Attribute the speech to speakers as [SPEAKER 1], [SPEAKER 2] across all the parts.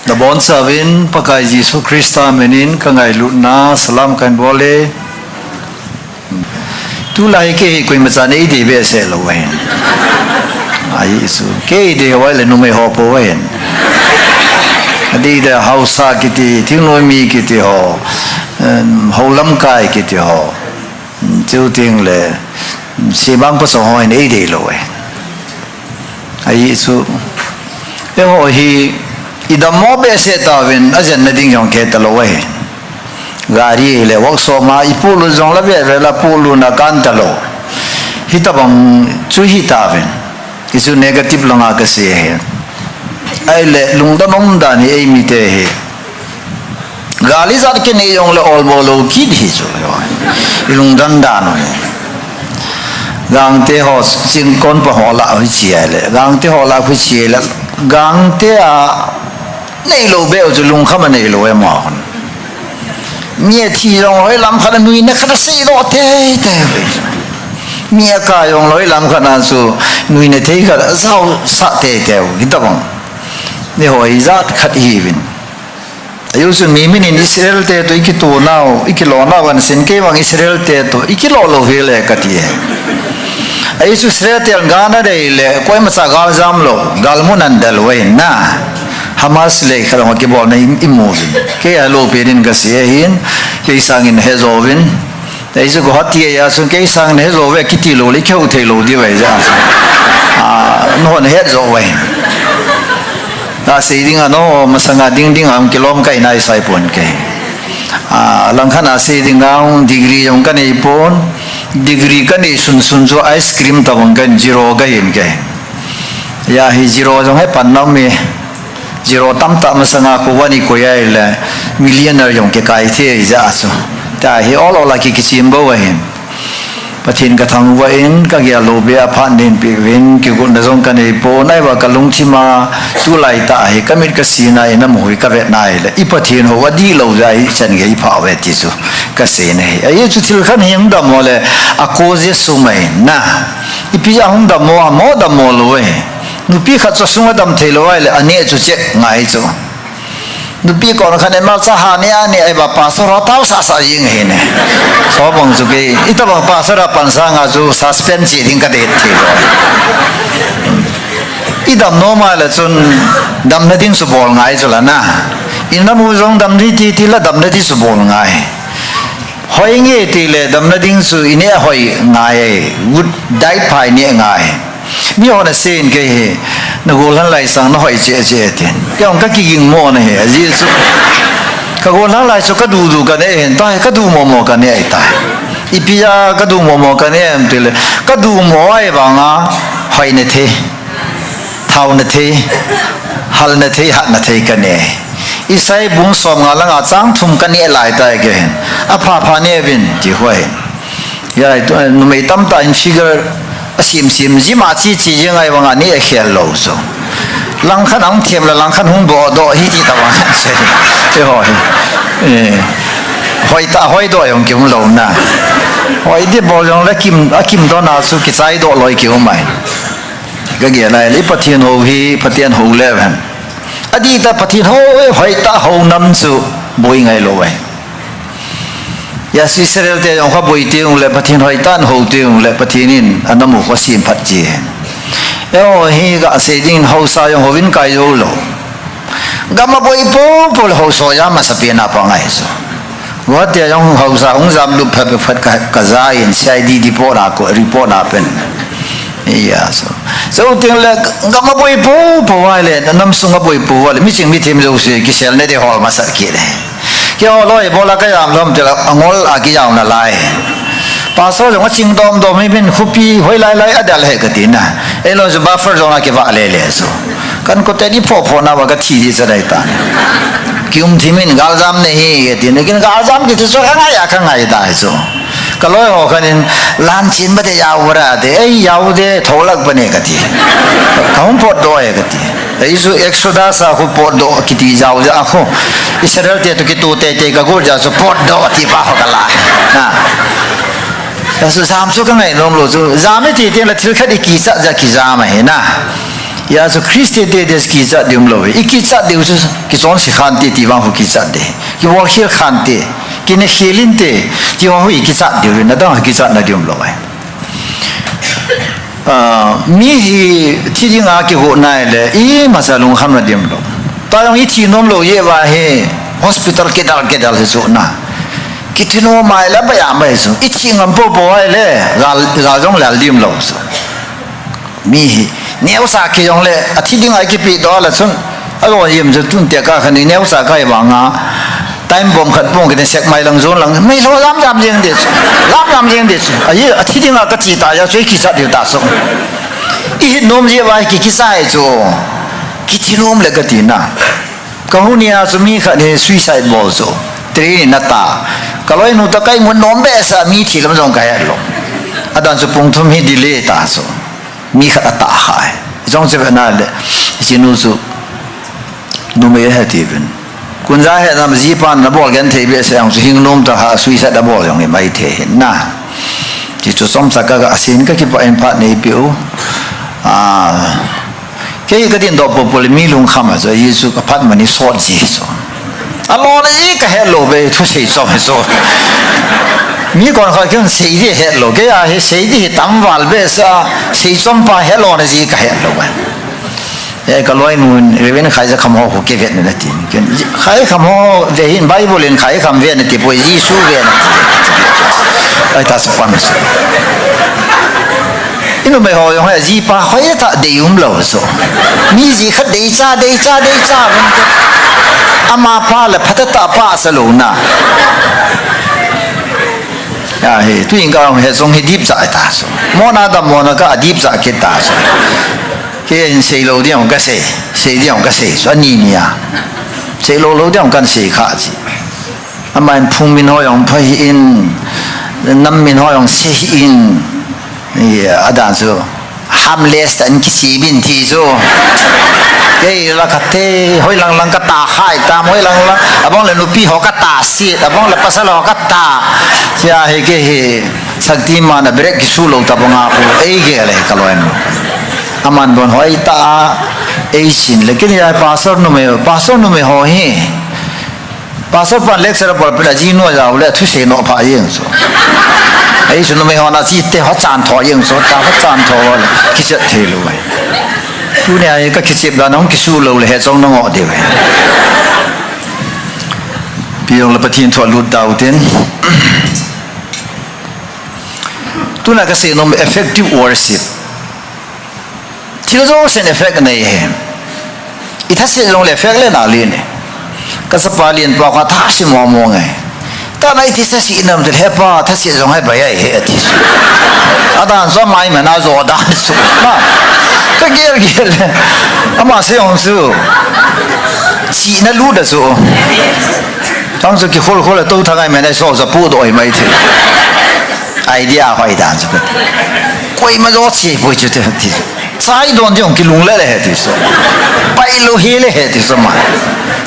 [SPEAKER 1] the bon savin pakai Yesus Krista menin kangai lutna salam kan boleh tu lai ke koi macam ni di biasa lawan ai Yesus ke di awal le numai hopo wen adi dah hausa kita tingnomi kita ho haulam kai kita ho tiêu tiền le si bang có số hỏi này đi rồi ai số cái hồi hi idam mo be se ta ven ajan na ding yong ke ta lo we gari le workshop ma ipulu jong la be la pulu na kan ta lo hi ta bang chu hi ta ven kisu negative longa ka se he ai le lung da nom da ni ai mi te he gali zat ke ne yong le all mo lo ki di so lung dan da no gang te ho sin kon pa ho la hui chia le gang te ho la hui chia la gang te a nei lo be o lung kham nei lo e ma hon mie thi rong loi lam khan nui na khan se lo te te mie ka yong loi lam khan su nui ne thei kha sao sa te te hi ta bang ne hoi zat khat hi vin ayu su mi min in Israel te to ikito nao ikilo na wan sin ke wang Israel te to ikilo lo hele ka ti ai su Israel te gana de le koi ma sa gal jam lo gal mun an dal we na Hamas le khala ke bol na immovin ke alo perin ga se hin ke sang in hezovin ai su go hati ya sun ke sang ne zo we kiti lo le khau the lo di we ja no ne het zo we ta se ding ano masanga ding am kilom kai nai sai pon ke lang khana se ding ang degree yong kan ei pon degree kan ei sun zo ice cream ta bang kan zero ga yin ke ya hi zero jong hai pan nam me zero tam ta masanga ko wani ko ya le millionaire yong ke kai the ja so ta hi all la ki kisim bo wa hin pathin ka thang wa in ka ya lo be a phan nin pi win ki gun da jong kan ei po nai wa ka lung chi ma tu lai ta hi kamit ka sina ina mo hi ka ve nai le i pathin ho wa di lo jai chan ge i pha we ti su ka se ne ai chu thil khan him da mo le a ko je su mai na i pi ya hum da mo lo we nu pi kha chu sunga dam thei lo ai le ane chu che ngai chu nu pi ko na khan ma cha ha ne ani ai ba pa so ra tau sa ying he ne so bang chu ke i ta ba pa sa ra pan sa nga chu suspend chi ding ka de thi lo i dam no ma la chun dam na ding su bol ngai chu la na in na mu jong dam ri ti la dam na di su bol ngai hoi nge ti le dam na ding su ine hoi ngai would die phai ne ngai mi ho na sen ke he na gol han lai sang na hoi che tin ke ong ka ki ging mo na he ji su ka gol han lai su ka du ka ne hen ta ka du mo ka ne ai ta i pi ya ka du mo ka ne am te le ka du mo ai ba nga hoi ne the thau ne the hal ne the hat ne the ka ne i sai bung som nga la nga chang thum ka ne lai ta ke hen a pha ne vin ti hoi ya no me tam ta in figure sim ji ma chi jing ai wang ani a khel lo so lang khan ang thiam la lang khan hung bo do hi ti ta wa se te hoi hoi do yong kim lo na hoi di bo yong la kim do na su ki sai do loi ki mai ga ge lai li pathian ho hi pathian ho le han adi ta pathian ho hoi ta ho nam su boi ngai lo we ya Israel te yong kha boi te ung le pathin hoi tan ho te ung le pathinin anamu ko sim phat ji eo hi ga se ding ho sa yong hovin kai yo lo gama boi po ho so ya ma sa pe na pa ngai so wa te yong ho sa ung zam lu phat ka za in CID di po ra ko report na pen ya so ting le gama boi po wa le nam sunga boi po wa le mi ching mi thim zo se ki sel ne de hol ma sa ki le ke o loi bola ka yam lom te angol a ki yaw na lai pa so jong ching dom mi bin khupi hoi lai adal he ka tin na e lo zo buffer jong ke va le so kan ko te ni pho na wa ka thi ji sa dai ta kium thimin gal jam ne hi tin lekin gal jam ki so ka ngai da so ka loi ho khanin lan chin ba de yaw ra de ai yaw de tholak bane ka ti kaum pot do e ka ti isu exodus a khu pot do kiti jaw ja khu Israel te to ki tu te ka gor ja so pot do ti pa ho ka la na ta su sam su ka ngai lom lo su za me ti te la thil kha di ki sa ja ki za ma he na ya so Christi de des ki za dium lo iki za de us ki chon si khan ti ti wang ho ki za de ki wo khil khan te ki ne khilin te ti wa ho ki za de na da ki za na dium lo mi hi ti ji nga ki ho na le i ma sa lung kham na dium lo ta yong i ti nom lo ye wa he hospital ke dal he so na ki ti no mai la ba ya mai so i chi ngam po po ai le ga jong la dium lo so mi hi neo sa ki yong le a thi ding ai ki pi do la chun a lo yim je tun te ka khani neo sa kai wa nga time bom khat pong ke sek mai lang zon lang mai lo lam jam jeng de lam jam jeng de a ye a thi ding a ka chi ta ya chui ki sa de ta so i nom je wa ki sai cho ki thi nom le ka ti na ka hu ni a su mi kha ne suicide ball so tre na ta ka loi nu ta kai mun nom be sa mi thi lam jong ka ya lo adan su pong thum hi delay ta so mi kha ta khai jong se na le sinu su nu me ha ti ben kun za he nam ji pan na bol gan thei be se ang su hing nom ta ha suicide da bol yong mai the na ti chu som sa ka asin ka ki pa en pa nei piu ke ka din do po pol mi lung khama so yesu ka phat mani so ji so alo le ka hello be thu sei so so mi kon kha kyun sei ji hello ke ya he sei ji tam wal be sa sei som pa hello ne ji ka hello ba e ka loi nun reven khai za kham ho ke vet ne tin ken khai kham ho ve hin bible in khai kham ve ne ti po ji su ve ne ai ta sa pa me ino me ho yong ha ji pa khoi ta de yum lo so mi ji khat de cha wen ama pa le phatata pa sa lo na ya he tu ing ka he song he deep za ta so mo na ka deep za ke ta so ke en sei lo diang ka sei diang ka sei so ni ni ya sei lo diang kan sei kha ji aman phung min ho yong phai in nam min ho yong se in ya adan so harmless an ki si bin thi so ke la ka te hoi lang ka ta khai ta hoi lang abong le nu pi ho ka ta si abong le pasal ho ka ta sia he ke he sakti ma na break su lo ta bonga ko ei ge le ka lo en aman bon hoi ta ei sin le ke ya pastor no me ho he pastor pa lecture pa pla ji no ya le thu se no pha yin so ei su no me ho na ji te ho chan tho yin so ta ho chan tho le ki chat the lo wai tu ne ai ka ki chip da nong ki su lo le he chong no ngo de wai piong la pathin tho lut dau ten tu na ka se no effective worship thil zo sen effect nei he I tha se long le effect le na le ne ka sa pa lien pa ka tha si mo mo ngai ta nai ti sa si nam de he pa tha se long hai ba ya he ati adan so mai ma na zo da so ma ka ge le ama se on su chi na lu da so tang so ki khol khol to tha ngai ma na so za pu do ai mai the idea hoi da so koi ma zo chi po chi te ti sai don jong ki lung le he ti so pai lo he le he ti so ma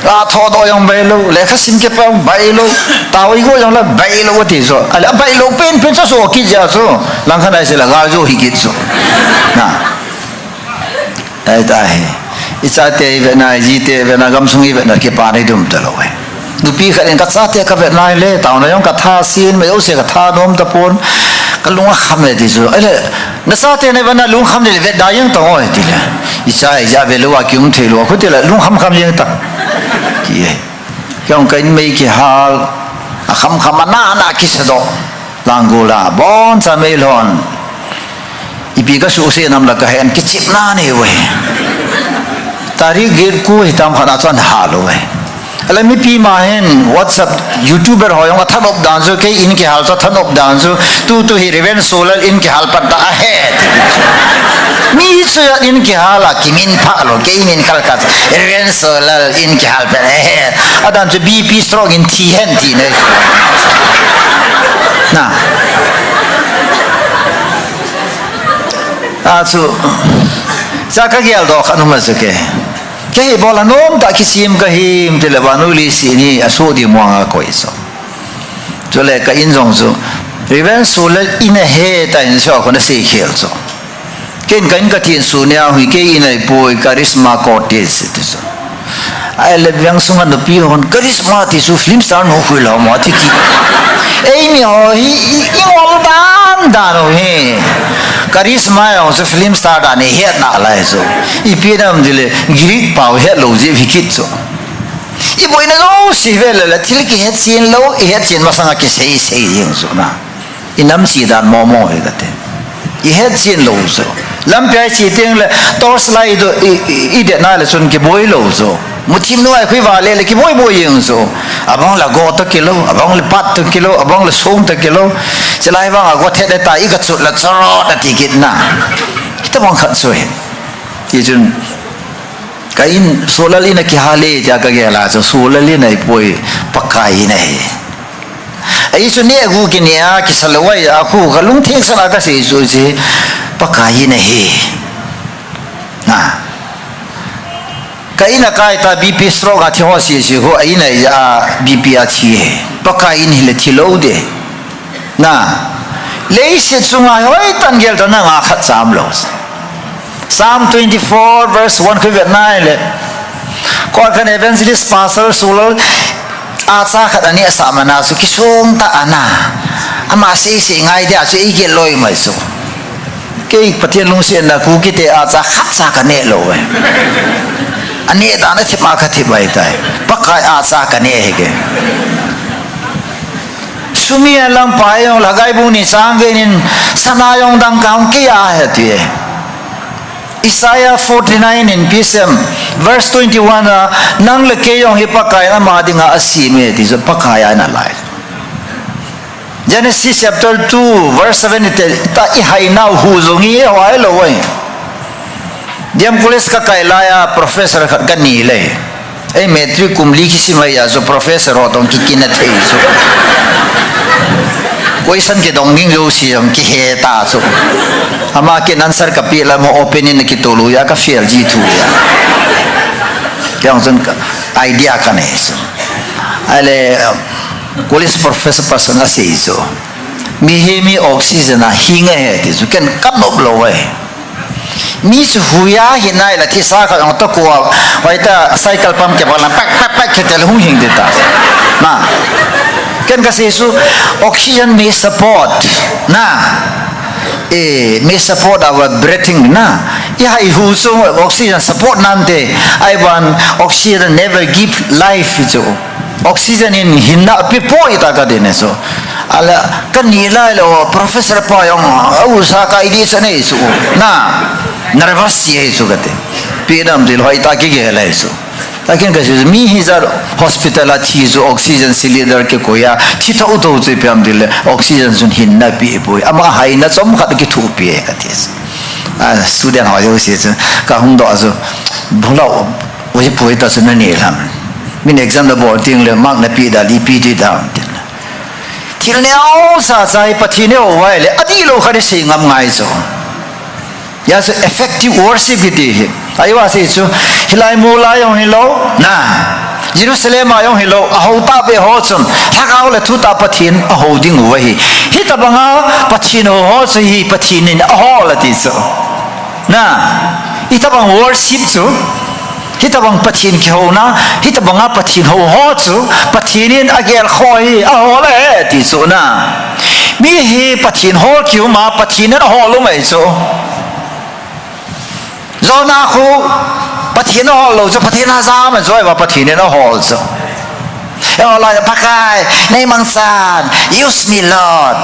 [SPEAKER 1] a tho do yong bai lo le kha sin ke pa bai lo ta wi go yong la bai lo ti so ala bai lo pen so ki ja so lang kha dai se la ga jo hi ki so na ai ta he isa te ve na ji te ve na gam sung i ve na ke pa nei dum ta lo we nu pi kha en ka cha te ka ve nai le ta na yong ka tha sin me o se ka tha nom ta pon ka lunga kham le ti so ale na sa te ne va na lung kham le ve da yang ta o ti le isa ja ve lo wa kyum the lo khu te la lung kham yang ta ki kyong kai mei ki hal a kham na ki sa do langola bon sa me lon ipi ka su se nam la ka hen ki chip na ne we tari gate ku hitam khana chan ha lo we ala mi pi ma hen whatsapp youtuber hoyong than op dan so ke in ki hal so than op dan so tu hi reven solar in ki hal pat da he mi so in ki hala kimin pha lo ke in kal ka reven solar in ki hal pa he adan to bp strong in ti hen ti ne na a chu sa ka gyal do khanu ma so ke bola nom ta kisim ka him televanu li sini aso di muanga ko iso jole ka in jong so reven solar in he ta in so ko na se khel so ken kan ka tin su nya hui ke inai poi charisma cortez ti so ai le vyang sunga no pi hon charisma ti su film star no hui la ma ti ki ei mi ho hi ngom dan da ro he charisma yo so film star da ne he na la so I pi nam dile greek pau he lo je vikit so I boy na go si vele la til ki het sin lo he chin ma sanga ki sei yin so na inam si dan mo mo he da te I het sin lo so lam pai chi ting le tos lai do I de na le sun ki boy lo so mutim no ai khui wa le ki boy boy yin so abang la go to kilo abang le pat to kilo abang le som to kilo selai wa go the de ta I ka chut la charo da ti kit na kita bang khat so he ti jun kain solalina ki hale ja ka ge la so solalina poi pakai na he ai so ne gu ki ne a ki salawai a khu ga lung theng sana ka se so je pakai na he na kaina kai ta bp stroke a thho si si ho ai na ya bp a chi he pakai ni le thilo de na le se chunga hoi tan gel to na nga khat sam lo Psalm 24 verse 1 to 9 le ko kan evangelist pastor solo a cha khat ani samana su ki song ta ana ama si ngai dia su I ge loi mai so ke pathian lung se na ku ki te a cha khat sa ka ne lo we ani da na thima kha thi bai tai pakai a cha ka ne he ge sumi alam payong lagai bu ni sang ge nin sanayong dang kaung ki a he ti Isaiah 49 in PSM verse 21 nang le ke yong hipakai na ma dinga asime ti so pakaya na lai Genesis chapter 2 verse 7 ta I hai now hu zongi wai lo wai diam police ka kailaya professor ka ni le ei metric kumli ki simai ya so professor ho tong ki kinat ei so question ke donging jo si ang ki he ta so ama ke answer ka pi la mo opinion ki tolu ya ka fail ji thu ya yang sun ka idea ka ne so ale college professor person na sei so mi he mi oxygen na hinga he ti so ken kap no lo we mi su huya hinai la ti sa ka ang to ko wai ta cycle pump ke bala pak pak pak ke tel hung hing de ta na ken ka se su oxygen may support na may support our breathing na ya I hu so oxygen support nante I want oxygen never give life so oxygen in hinna pipo ita ka dine so ala kanila lo professor pa yung usa ka idi sa ne so na nervous ye so gate pinam dil hoy ta ki gela so takin ka mi hizar hospital a chi zo oxygen cylinder ke koya chi ta uto che pyam dil oxygen sun hin na pi boy ama hai na chom khat ki thu pi ka tis a student ha yo se ka hung do azo bhula o ji poi ta sun ne lam min exam da bo ting le mark na pi da li pi ti da til ne au sa sai pathi ne o wai le adi lo khari se ngam ngai so ya so effective worship iti aiwa se chu hilai mula yong hilo na Jerusalem ayong hilo aho ta be ho chun thakau le thuta pathin aho ding wahi hitabanga pathin ho chu hi pathin in aho la ti so na itabang worship chu hitabang pathin ki ho na hitabanga pathin ho chu pathinin agel khoi aho le ti so na mi hi pathin ho kyu ma pathin ho lo mai so zona khu pathin ho lo cho pathin ha za ma zoi wa pathin no ho so yo la pakai nei mang san use me lord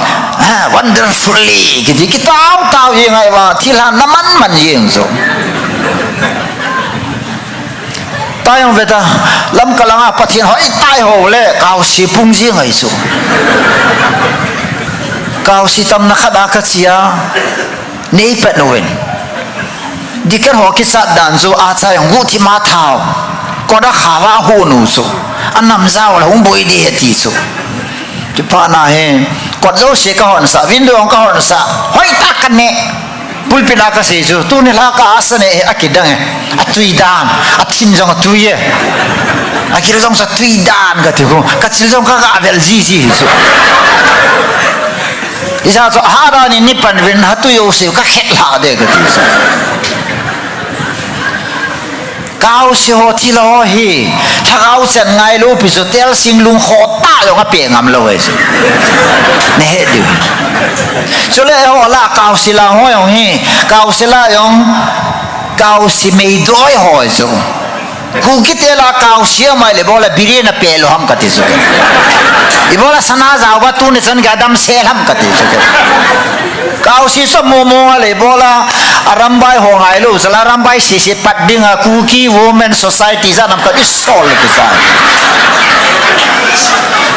[SPEAKER 1] wonderfully ki tao tao yin ai wa thilan naman man yin so tayong veta lam kalanga pathin ho tai ho le kaw si pung jing ai so kaw si tam na khada ka chia nei pat noin dikan ho ki sat dan zo a cha yong gu thi ma thao ko da khawa hu nu so anam za wa hung boi di ti so ti pa na he ko zo se ka hon sa win do ka hon sa hoi ta kan ne pul pina ka se jo tu ne la ka asane akidang a tui dan a thin jong tu ye a ki jong sa tui dan ga ti ko ka chil jong ka ga vel ji ji so isa so hara ni nipan vin hatu yo se ka khet la de ka ti so cao si ho thi lo hi thao sen ngai lo pi so tel sing lung kho ta yo ka pe ngam lo we so ne he du so le ho la cao si la ho yo hi cao si la yong cao si mei doi ho so ku kite la cao si mai le bola biri na pe lo ham ka ti so i bola sana za wa tu ne chan ga dam se lam ka ti so cao si so mo mo le bola arambai ho ngai lo sala rambai si si pat dinga cookie women society za nam ka is sol ke sa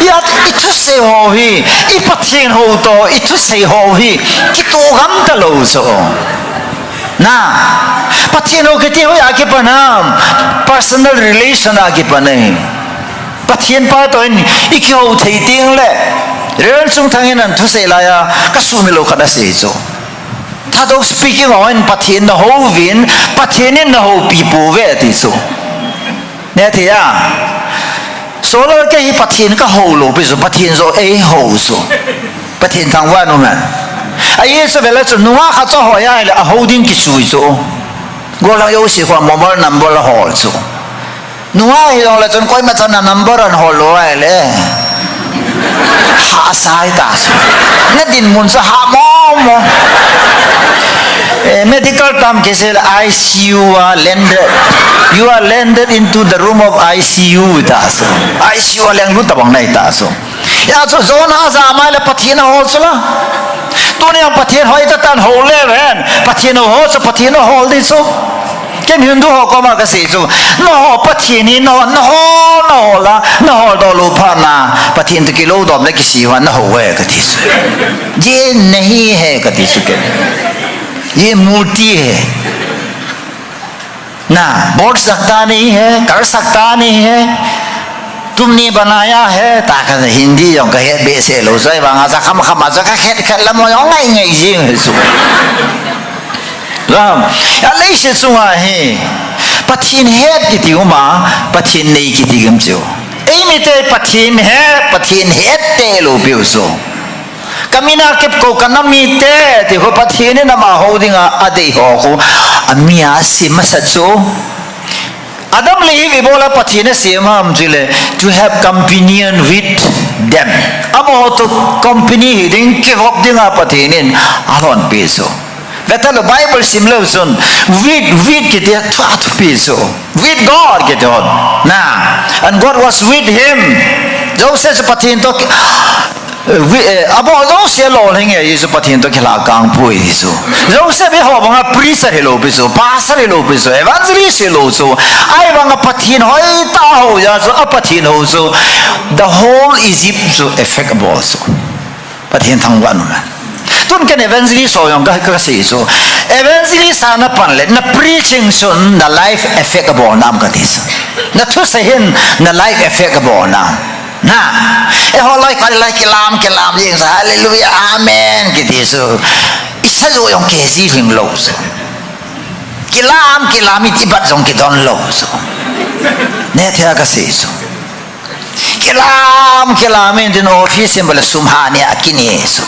[SPEAKER 1] ya itu se ho hi I pathin ho to itu se ho hi ki to gam ta lo so na pathin ho ke ti ho ya ke panam personal relation a ke panai pathin pa to in I ki ho thei ting le ren chung thangin an thu se la ya ka su mi lo kha da se so ta do speaking on pathin na ho vin pathin in na ho people ve ti so ne thi ya so lo ke hi pathin ka ho lo bi so pathin so e ho so pathin thang wa no man ai so vela so nuwa kha cho ho ya le a holding ki chui so go la yo si kwa mobile number ho so nuwa hi lo la chon koi ma chon number an ho lo ai le ha sai ta na din mun sa ha mo medical term kese ICU you are landed into the room of ICU with us ICU lang lu tabang nai ta so ya so zona za mai le pathin ho so la tu ne pathin hoi ta tan ho le ven pathin ho so pathin ho di so ken hindu ho ko ma ka se so no pathin ni no la no do lu pha na pathin tu ki lo dom le ki si wan ho we ka ti so ye nahi hai ka ti so ke ये मूर्ति है ना बोल सकता नहीं है कर सकता नहीं है तुमने बनाया है ताकत हिंदी जो कहे बेसे लो से वहां से खम खम से का खेत खेत लम यो ngai ngai जी है सु राम या ले से सुआ है पथिन है की ती उमा पथिन नहीं की ती गम जो ए मिते पथिन है ते लो बिउ सो kamina kep ko kanami te ti ho pathine na ma holding a dei ho ko amia sim satso adam le hi bola pathine sema amjile to have companion with them amo to company ding ke hop dinga pathine alon peso betal bible simlo sun with ke te that peso with god ke on na and god was with him joseph pathin to abo lo se lo leng ye yesu pathin to khela kang pui so lo se be ho banga priest he lo bi so pastor he lo bi so evangelist he lo so ai banga pathin hoi ta ho ya so apathin ho so the whole Egypt so affectable so pathin thang wan ma tun ken evangelist so yang ka se so evangelist ana pan le na preaching sun na life affectable nam ka tis na thu se hin na life affectable na na ho lai kai lai kelam yin sa hallelujah amen ki ti so isa zo yong ke ji hing lo so kelam ti bat jong ki don lo so ne thya ka se so kelam in din office symbol sumhani akini so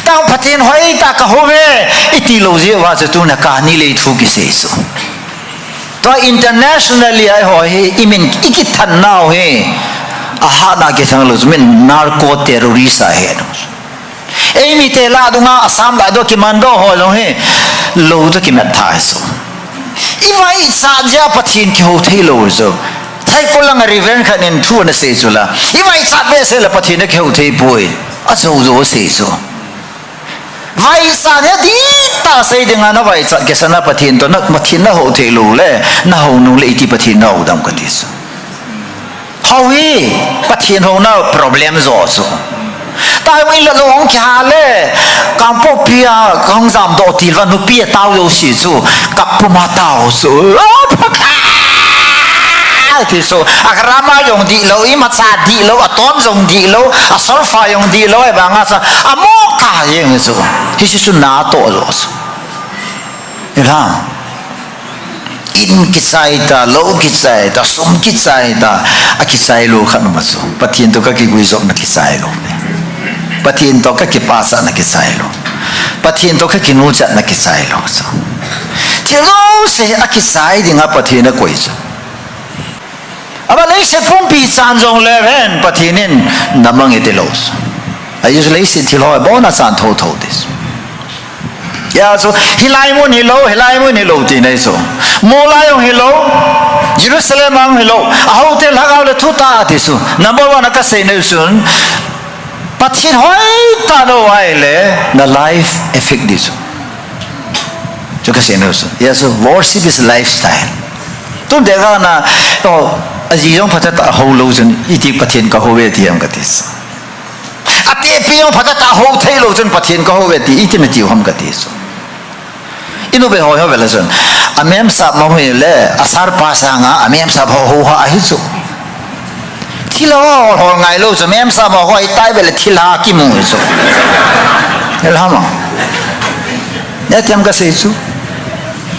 [SPEAKER 1] tao pathin hoi ta ka hove iti lo je wa se tu na ka ni le thu ki se so to internationally ai ho he imin ikithan now he aha na ke sang lo min narco terrorist a he ei mi te la dunga asam la do ki mando ho lo he lo to ki mat tha so I mai sa ja pathin ki ho thei lo so thai ko lang riven khan in thu na se so la I mai sa be se la pathin ke ho thei poi a so zo se so vai sa ne di ta sei dinga na vai sa ke sana pathin to na pathin na ho thei lo le na ho nu le ti pathin na udam ka tis hawi pathin ho na problem zo so tai wi la long kha le kam po pia kong sam do ti van nu pia tao yo si chu kap pu ma tao so thì so agrama yong di lo I ma cha di lo aton jong di lo asol fa yong di lo e banga sa amo ka yeng so hi su na to lo so ira in ki sai ta lo ki sai ta som ki sai ta a ki sai lo khan ma so pathin to ka ki gui so na ki sai lo pathin to ka ki pasa na ki sai lo pathin to ka ki nu cha na ki sai lo so thilo se akisai dinga pathin na koi so aba lei se pumpi chan jong le ren pathinin namang itilos ayus lei se thilo bona chan tho tho this ya so hilai mun hilo ti nei so mola yong hilo Jerusalem ang hilo ahote lagaw le thuta ti so number 1 ka sei nei sun pathin hoi ta no ai le na life effect this cho ka sei nei so yes worship is lifestyle tum dega na to aji yong phatata ho lo jun iti pathin ka ho ve ti am ka tis ate pi yong phatata ho thei lo jun pathin ka ho ve ti iti na ti hom ka tis inu be ho ve la jun amem sa ma ho le asar pa sa nga amem sa ho ha hi so thila ho ngai lo so mem sa ma ho ai tai be le thila ki mu so elhama ya tem ka sei su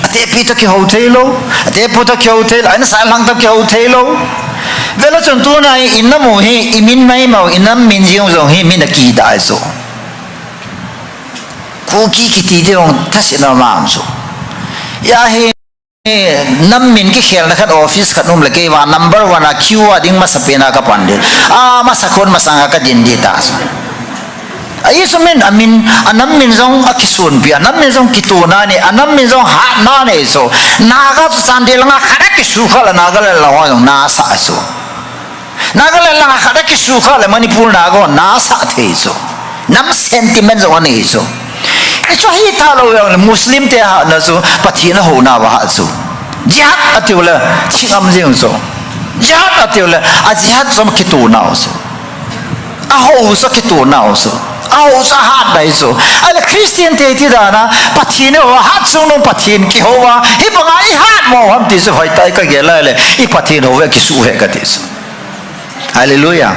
[SPEAKER 1] ate pi to ki ho thelo ate pu to ki ho thel an sa lang to ki ho thelo vela chon tu na in na mo hi imin mai mau inam min jiong jong hi min ki da so ku ki ti de ong thasina ma so ya hi nam min ki khel na khat office khat num le ke wa number 1 a q a ding ma sapena ka pandil a ma sakhon ma sanga ka din di ta so ai so men amin anam min jong akisun pi anam min jong kituna ni anam min jong ha na ne so na ga sandil nga khara ki su khala na ga la wa na sa so na ga la khara ki su khala manipur na go na sa the so nam sentiment jong ne so cho hi ta lo yang muslim te ha na so pathina ho na wa so jihad atula chingam jing so jihad atula a jihad som kituna so a ho so kituna so au sa hat dai so ala christian te ti da na pathin ho hat so no pathin ki ho wa hi banga I hat mo ham ti so hoi tai ka gela le I pathin ho ve ki su he ka ti so hallelujah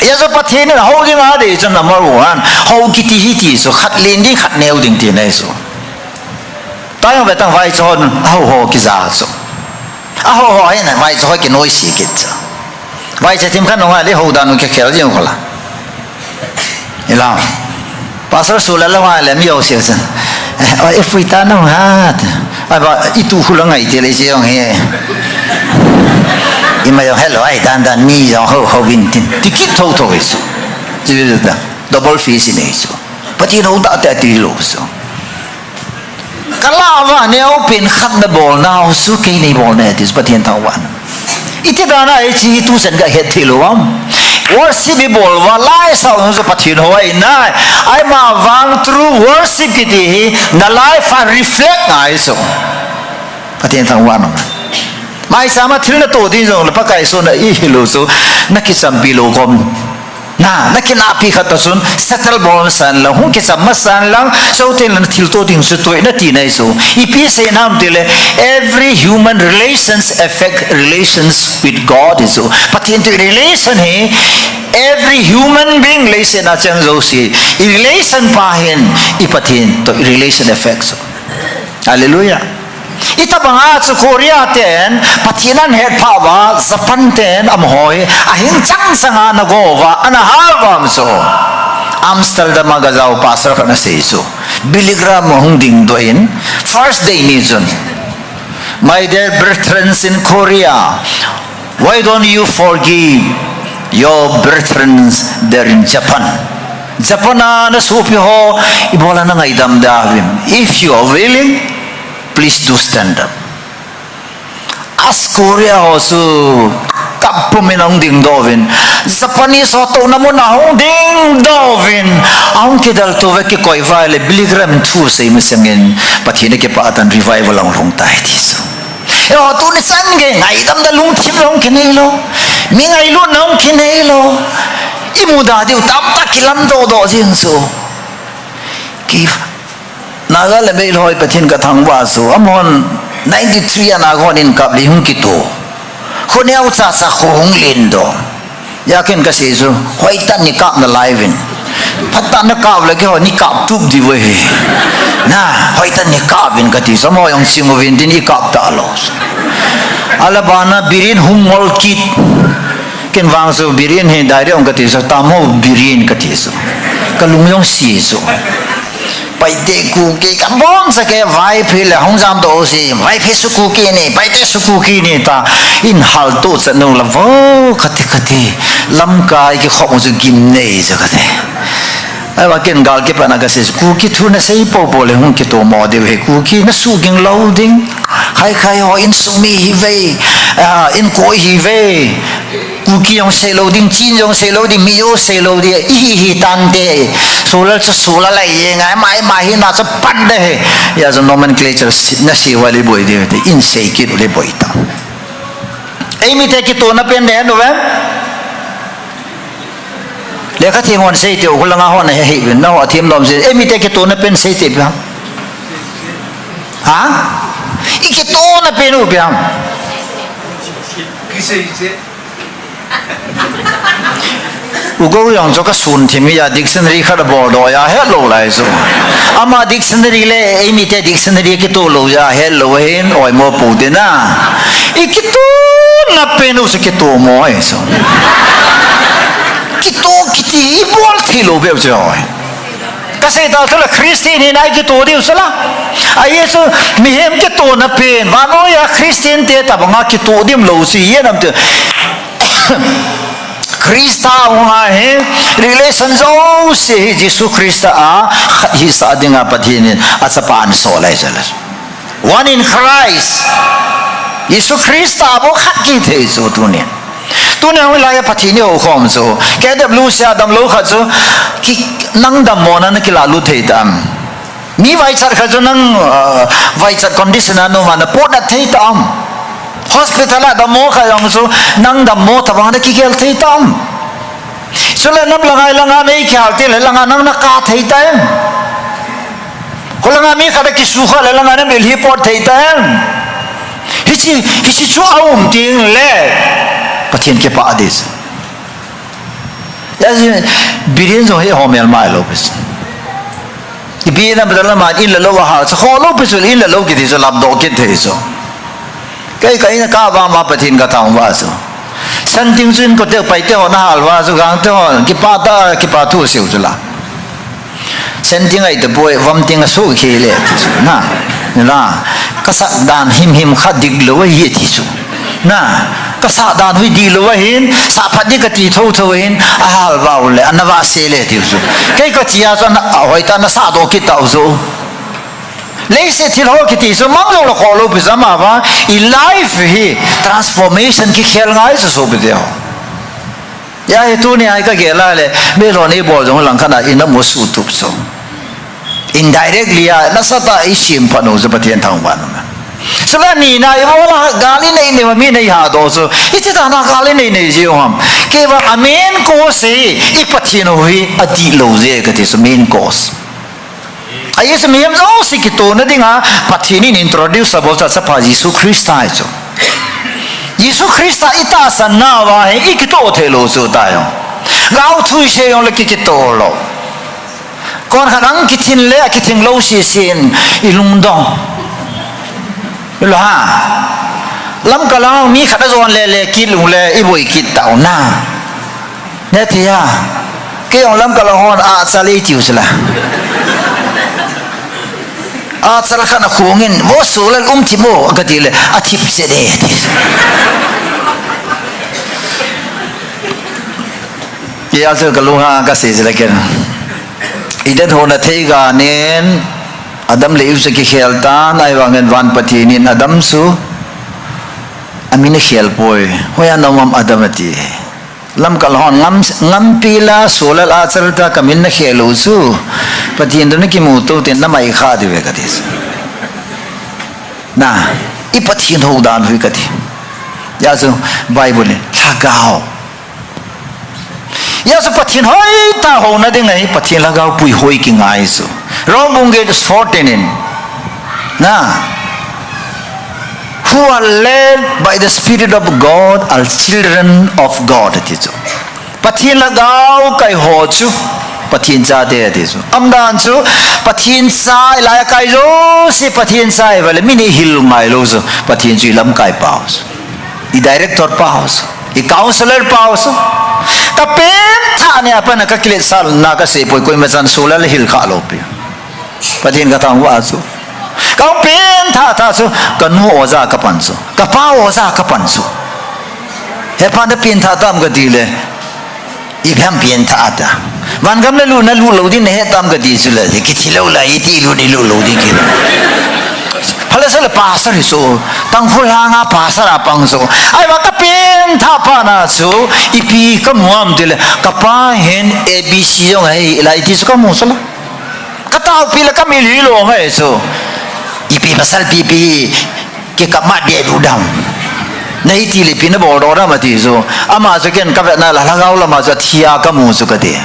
[SPEAKER 1] ya so pathin ho gi ma de so number 1 ho ki ti hi ti so khat len di khat neu ding ti nei so tai ho ve tang vai so ho ki za so a ho ai na vai so ki noi si ki so vai cha tim khan no le ho da nu ke khel jing ko la ilang pastor sulala wa le mi yo se sen if we ta no hat aba itu hulang ai te le se yong he ima yo hello ai dan mi yo ho win tin tikit tho tho so ji da double face ni so pati no da ta ti lo so kala wa ne open khat na bol na su ke ni bol ne dis patien ta wan iti da na chi tu sen ga het thilo am worship bol wa lai sa so pathin ho ai na ai ma wang through worship ki ti na life and reflect ngai so patien ta wan mai sama thil na to din jong la pa kai so na I hilo so na ki sam bi lo kom na ki na pi khat sun settle bol san la hu ki sam ma san lang so te lan thil to ding so toi na ti nai so I pi se nam dile every human relations affect relations with God is so pathin to relation he every human being relation na chang zo si I relation pa hin I pathin to relation affects so hallelujah ita banga chu Korea ten pathinan het pha wa Japan ten am hoi ahin chang sanga na go wa ana halwam so Amsterdam ga jaw pastor kana sei so biligram hung ding do in first day ni jun my dear brethren in Korea why don't you forgive your brethren there in Japan na supi ho ibola na ngai dam davim if you are willing please do stand up as Korea also kapu minang ding dovin Japanese auto na mo na hong ding dovin ang kidal to ve ki koi vale biligram thu sei misangin pathine ke paatan revival ang rong tai ti so yo tu ni san ge ngai dam da lung thim long kinai lo mi ngai lu nong kinai lo imuda diu tam ta kilam do jing so ki naga le be loi pathin ka thang wa so amon 93 ana gon in kap li hung ki to khoneu cha sa khong lin do yakin ka se so hoi tan ni kap na live in phatta na kap le ke ho ni kap tup di we na hoi tan ni kap in ka ti so mo yong singo vin din I kap ta lo alabana birin hung mol kit ken wang so birin he dai ông cái so tamo birin cái so kalung yong si so pai te ku ke kam bon sa ke vai phi le hong jam do si vai phi su ku ki ni pai te su ku ki ni ta in hal to sa no la vo khati lam kai ki khom su gim nei so ka se ai wa ken gal ke pa na ka se ku ki thu na sei po le hung ki to mo de he ku ki na su ging loading khai ho in su mi hi ve in ko hi ve ku ki yong se loading chin yong se loading mi yo se loading hi tan de so la lai ye ngai mai hi na cha pan de ya zo nomenclature na si wali boy de in se ki le boy ta ai mi te ki to na pen de no ve le ka thi ngon sei te ko la nga ho na he no athim dom se ai mi te ki to na pen sei te ba ha iki to na pen u ba
[SPEAKER 2] ki sei se
[SPEAKER 1] ugo yang cho ka sun thimi ya dictionary khar bo do ya hello lai so ama dictionary le emi te dictionary ki to lo ya hello hen oi mo pu de na ikito na penu se ki to mo ai so ki to ki ti bol thi lo be jo ka se da so la christian ni nai ki to di usala ai so mi hem ki to na pen wa no ya christian te ta ba ki to dim lo si ye nam te Krista hunga he relation zo se Jesus Krista hi sa dinga pathin achapan so lai jalas one in Christ Jesus Krista bo khat ki the so tu ne la ya pathin yo khom so ke da blue sha dam lo khat so ki nang dam mo na ki la lu thei tam mi vai char kha so nang vai char condition anu ma na pot da thei tam hospital da mo kha yong so nang da mo ta ba na ki gel thei tam so le nam langa nei khal te le langa nang na ka thei ta ko langa mi kha da ki su kha le langa na mil hi pot thei ta hi chi chu aum ting le pathin ke pa adis ya ji birin zo he homel mai lo bis bi na badala ma in la lo ha so ho lo bis in la lo ki di so lab do ki the so kai na ka ba ma pathin ka taung wa so san ting jun ko te pai te ho na hal wa so gang te ho ki pa thu siu chu la san ting ai de boy vam ting a su ki le ti su na ka sa dan him kha dig lo wa ye ti su na ka sa dan hui di lo wa hin sa phat ni ka ti tho hin a hal ba le anawa se le ti su kai ka ti ya so na hoi ta na sa do ki ta zo lấy sẽ thì họ cái gì số mang rồi là khó lâu bây giờ mà va in life hi transformation cái khéo ngay số bây giờ ya cái tu này ai cái gì là le bây giờ này bỏ rồi lang khăn là in nó một số tụp số indirectly à nó sao ta ý xiêm phản hồi cho bắt thiên thằng bạn mà số là nị này vô là gali này này mà mi này hà đồ số ít ta na gali này gì không cái vào amen cô sẽ ít bắt thiên hồi adi lâu gì cái gì số main course ai sẽ miếng zo si kito na dinga pathini introduce about sa pa Jesus Christa cho Jesus Christa ita san na wa he ikito thelo so ta yo gao thui se yong le kito lo kon khanang kithin le kithin lo si sin ilung dong lo ha lam kalang mi khata zon le ki lung le i boi kit tau na ne tia ke yong lam kalang hon a sali tiu sala chal khana khungin wo sulal ti mo agadile athip se de ya so kalunga ka se jela ken idan hona theiga nen adam le use ki kheltan ai wangen wan pathinin adam su amine khel poi hoya nomam adam ati lam kalhon ngam pila solal acharta kamin na khelu su pathin don ki mu to ten na mai kha diwe ka dis na I pathin ho dan hui ka di ya so bible ne lagao ya so pathin hoi ta ho na ding ai pathin lagao pui hoi ki ngai so Romans 14 in na who are led by the Spirit of God are children of God. Pathin lagao kai ho chu pathin cha de de chu amdan chu pathin sai la kai zo si pathin sai vale mini hil ngai lo zo pathin chu lam kai paus I director paus i counselor pau so ka pen tha ne apa na ka kilet sal na ka se poi koi ma chan sola le hil kha lo pe pathin ka thang wa so ka pen tha so ka nu oza ka pan so ka pa oza ka pan so he pan da pen tha tam ka di le i pham pen tha ta van gam le lu na lu lo di ne he tam ka di su le ki thi lo la i ti lu ni lu lo di ki Halasal pasar so tang hulanga pasar apang so ai wa kapin tha pa na so ipi ka muam dile kapa hen abc yong ai lai ti so ka musala kata pila ka mili lo ngai so ipi pasal pipi ke ka ma de du dam nei ti le pin bo ro ra ma ti so ama so ken ka na la la gaw la ma so thia ka mu so ka de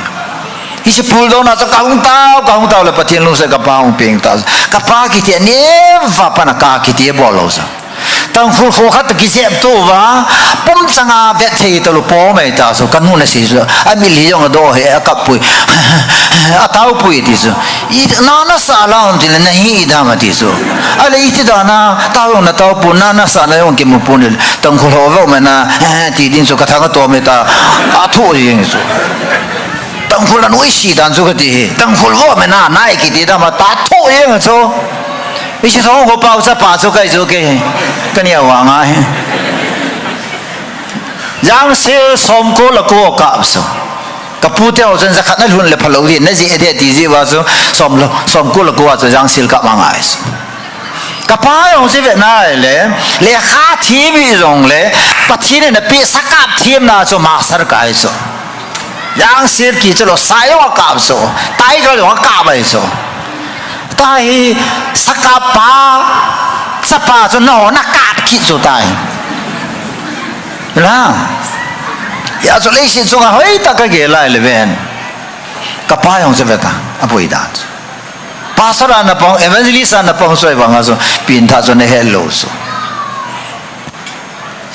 [SPEAKER 1] isi pul do na so kaung tao le patien lu se ka paung ping ta ka pa ki ti ne va pa na ka ki ti bo lo sa tang fu fu khat ki se to wa pom changa ve the to lu po mai ta so kan nu na si so a mi li yong do he a ka pui a tao pui ti so I na na sa la on ti le na hi da ma ti so a le I ti da na tao na tao pu na sa na yong ki mu pu ni tang khu ho vo ma na ti din so ka thang to me ta a thu yin so tang phul an oi si dan zu ka ti tang phul wo me na nai ki ti da ma ta tho ye nga cho i si thong ho pao sa pa so kai zo ke ka ni wa nga he jang se som ko la ko ka so ka pu te o zen za khat na lun le phalo li na ji ede ti ji wa so som ko la ko wa so jang sil ka ma nga so ka pa yong se ve na le kha thi bi rong le pa thi ne na pi sa kap thiem na so ma sar ka so yang sir ki chlo sai wa ka so tai ga wa ka ba so tai saka pa sapa so no na ka ki so tai la ya so le si so ga hoi ta ka ge lai le ven ka pa yong se veta apoi da pastor na pong evangelist na pong so wa nga so pin tha so ne hello so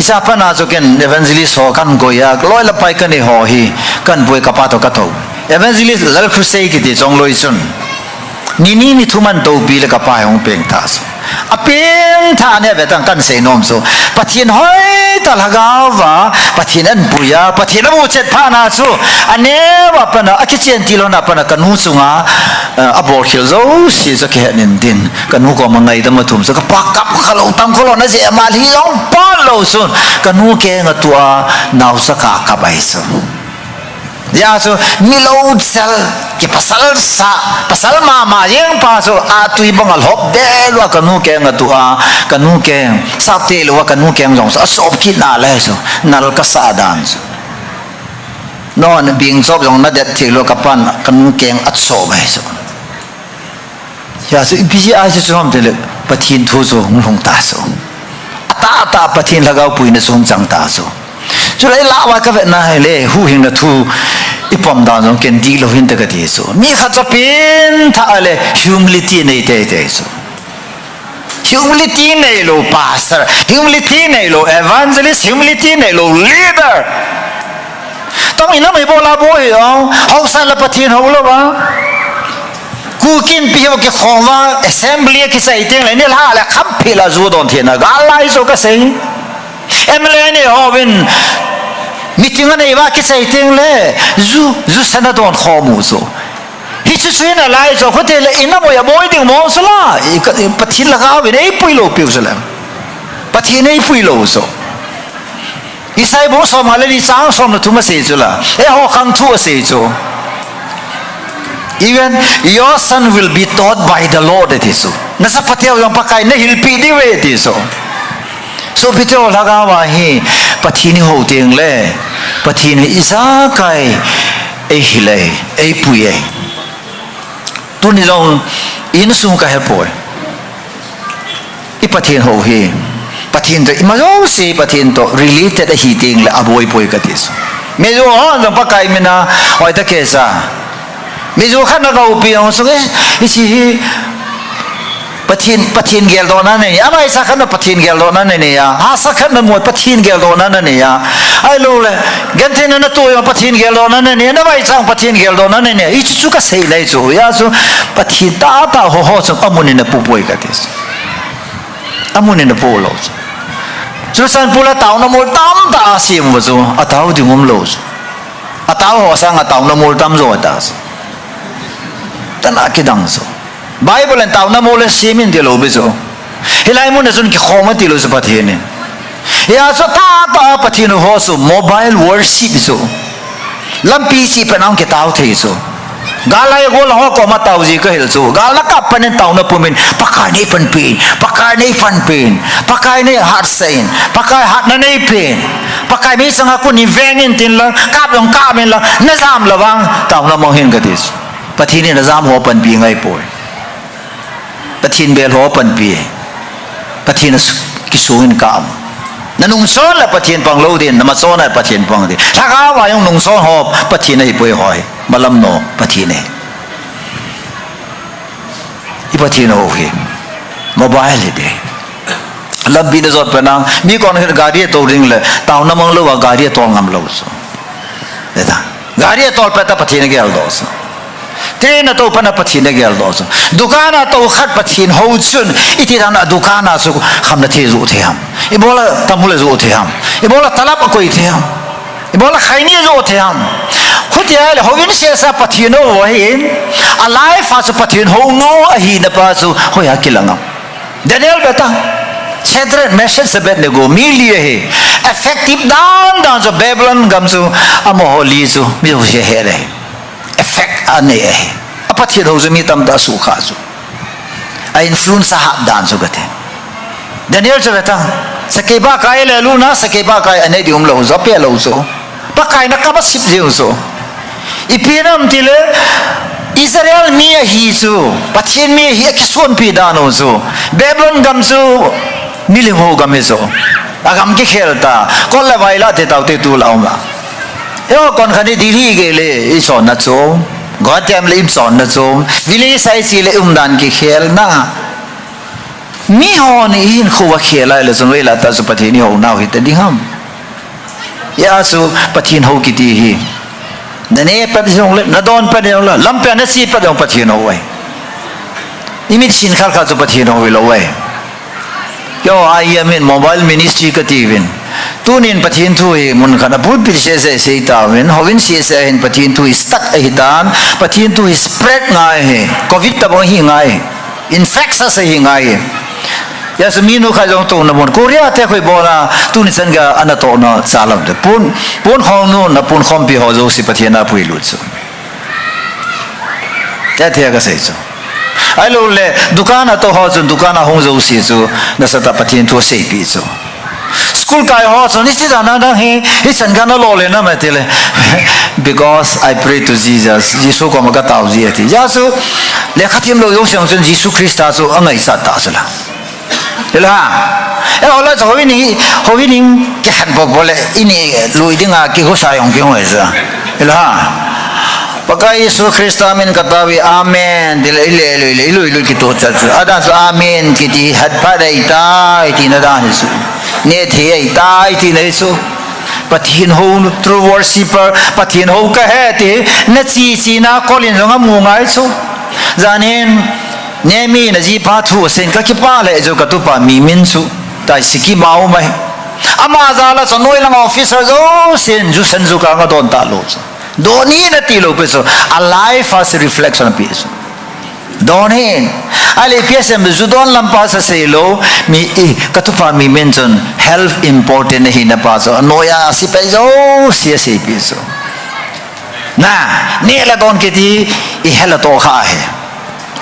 [SPEAKER 1] isa pa na so ken evangelist ho kan go ya loi la pai kan ni ho hi kan boi ka pa to ka tho evangelist lal crusade ki ti chong loi sun ni thuman to bi le ka pa hong peng ta so a peng tha ne ve tang kan se nom so pathin hoi ta la ga wa pathin an buya pathin bu chet pha na chu ane wa pa na a ki chen ti lo na pa na kan hu chunga a bor khil zo si so ke nin din kan hu ko ma ngai da ma thum so ka pa kap khalo tam kholo na je ma li long pa lo sun kan hu ke nga tua naw sa ka bai so ya so milo sel ki pasal ma yang pa so a tui bangal hop de lo kanu ke ngatu a kanu ke sa te lo kanu ke ngong so sop ki na le so nal ka sa dan so no an bing sop yong na det ti lo ka pan kanu ke at so bai so ya so pi a so hom de le pathin thu so ngong ta so ta pathin lagaw pui na song chang ta so cho lấy lạ wa ka ve na hai le hu hing na thu ipom da jong ken di lo hin ta ka ti so mi kha cho pin tha le humility nei te so humility nei lo pastor humility nei lo evangelist humility nei lo leader tong ina mai bo la bo yo hau sa la pathin ho lo ba ku kin pi ho ke khong wa assembly ki sai teng le ni la la kham phi la zu don thien na ga lai so ka sei emlene hovin meeting ane wa ki sai teng le zu sana don khomu so hi chu chu na lai so hotel ina mo ya boy ding mo so la pathin la ga we nei pui lo piu so la pathin nei pui lo so isai bo so ma le ni sang so na tu ma se so la e ho khang thu se so even your son will be taught by the Lord it is so na sa pathel yong pakai na hilpi di we it is so so pito laga wa hi pathini ho teng le pathini isa kai e hile e puye tu ni long in sung ka he poi I pathin ho hi pathin to imajo si pathin to related a hi teng le aboi poi ka tis me jo ha no pakai mena oi ta ke sa me jo khan na ga upi on so isi pathin gel do na ne amai sa khan pathin gel do na ne ya ha sa khan na mo pathin gel do na ne ya ai lo le gan the na to yo pathin gel do na ne na bai chang pathin gel do na ne I chu ka sei lai chu ya so pathin ta ho so amuni na pu poi ka tis amuni na po lo chú san pula tàu nó mồi tam ta sim vào chú à tàu thì ngom lâu à tàu họ sang à tàu nó mồi tam rồi ta tan cái đằng số Bible lên tàu nó mồi lên simin thì lâu bây giờ hilai muốn nên cái khó mà thì lâu sẽ bắt hiện nè ya so ta bắt hiện ho so mobile worship so lam PC pe nang ke tàu thế so galai gol ho ko ma tàu gì cái hiểu so gal nak apa nên tàu nó pumin pakai ni pan pin pakai ni fan pin pakai ni heart sein pakai heart na ni pin pakai mi sang aku ni vengin tin la kap long kap men la nazam lawang tàu nó mong hin cái this bắt hiện ni nazam ho pan pi ngai poi bắt hiện bel ho pan pi bắt hiện ki suin kam na nung son la pathian pang lo din na ma son na pathian pang din thaka wa yung nung son ho pathian ai poi hoi malam no pathian ne i pathian ho hi mobile de lab bin zot panang mi kon gari to ring le taw na mang lo wa gari to ngam lo so da gari to pa ta pathian ge al do so train to pana pathian ge al do so dukana to khat pathian ho chun iti na dukana so khamna the zu the ham ibola tamule zo the ham ibola talap ko the ham ibola khaini zo the ham khutia le hovin se sa pathian ho hin alive as pathian ho no a hi na pa so hoya kilangam Daniel beta Shadrach Meshach Abednego milie he effective dan so Babylon gam so amo holi so mi ho se here effect ane a pathian ho so mi tam da su kha so a influence ha dan so gate Daniel se beta sakeba kai le lu na sakeba kai ane di lo zo pe lo so pa kai na ka ba sip je so ipinam tile Israel mi hi so pathian mi hi ki son pi dan so Babylon gam so milim ho gam so agam ki khelta kol la vaila te taw te tu lauma yo kon khani di ri ge le I son na so god tem le im son na so vile sai si le dan ki khel na mi ho ni in khuwa khela le so la ta so pathian ho na hi te ding ham ya so pathian ho ki ti hi na ne pa jong le na don pa de la lam pa na si pa de pathian ho wai imit sin khal kha so pathian ho lo wai yo I am in mobile ministry ka tivin tunin pathian thu hi mun khana put pi se se ta wen hovin se se in pathian thu stuck a hitan pathian thu spread ngai he covid ta bang hi ngai infection se hi ngai ya semino kha jong to na mon korea te khoi bona tuni san ga ana to na salam de pun khong no na pun khom pi ho zo si pathian na pui lu chu ya te ga sei chu ai lo le dukana to ho chu dukana hong zo si chu na sa ta pathian thu sei pi chu school kai ho chu ni ti da na he hi san ga na lo le na ma te le because I pray to Jesus Jesus ko ma ga taw ji ati ya su le khatim lo yo sang chen Jesus Christ ta chu angai sa ta sala ela e ola zo howi ni ke khan bo bole ini lui dinga ki ho sa yong ki ho sa ela pakai Yesus Kristus amin katawi amen dile ile ki to cha ada so amen ki ti hat pa dai ta ti na da ni su ne the ai ta ti nei su pathian ho true worshipper pathian ho ka he ti na chi na kolin jong mu ngai su zanin Nemi na ji pa thu sen ka ki pa le jo ka tu pa mi min su tai siki mau mai ama za la so noi lang officer zo sen ju sen ju ka nga don ta lo doni na ti lo pe so a life as a reflection of peace donin ale psm ju don lam pa sa se lo mi ka tu pa mi men jon health important hi na pa so noya si pe zo si se pe so na ne la don ke ti I hela to kha he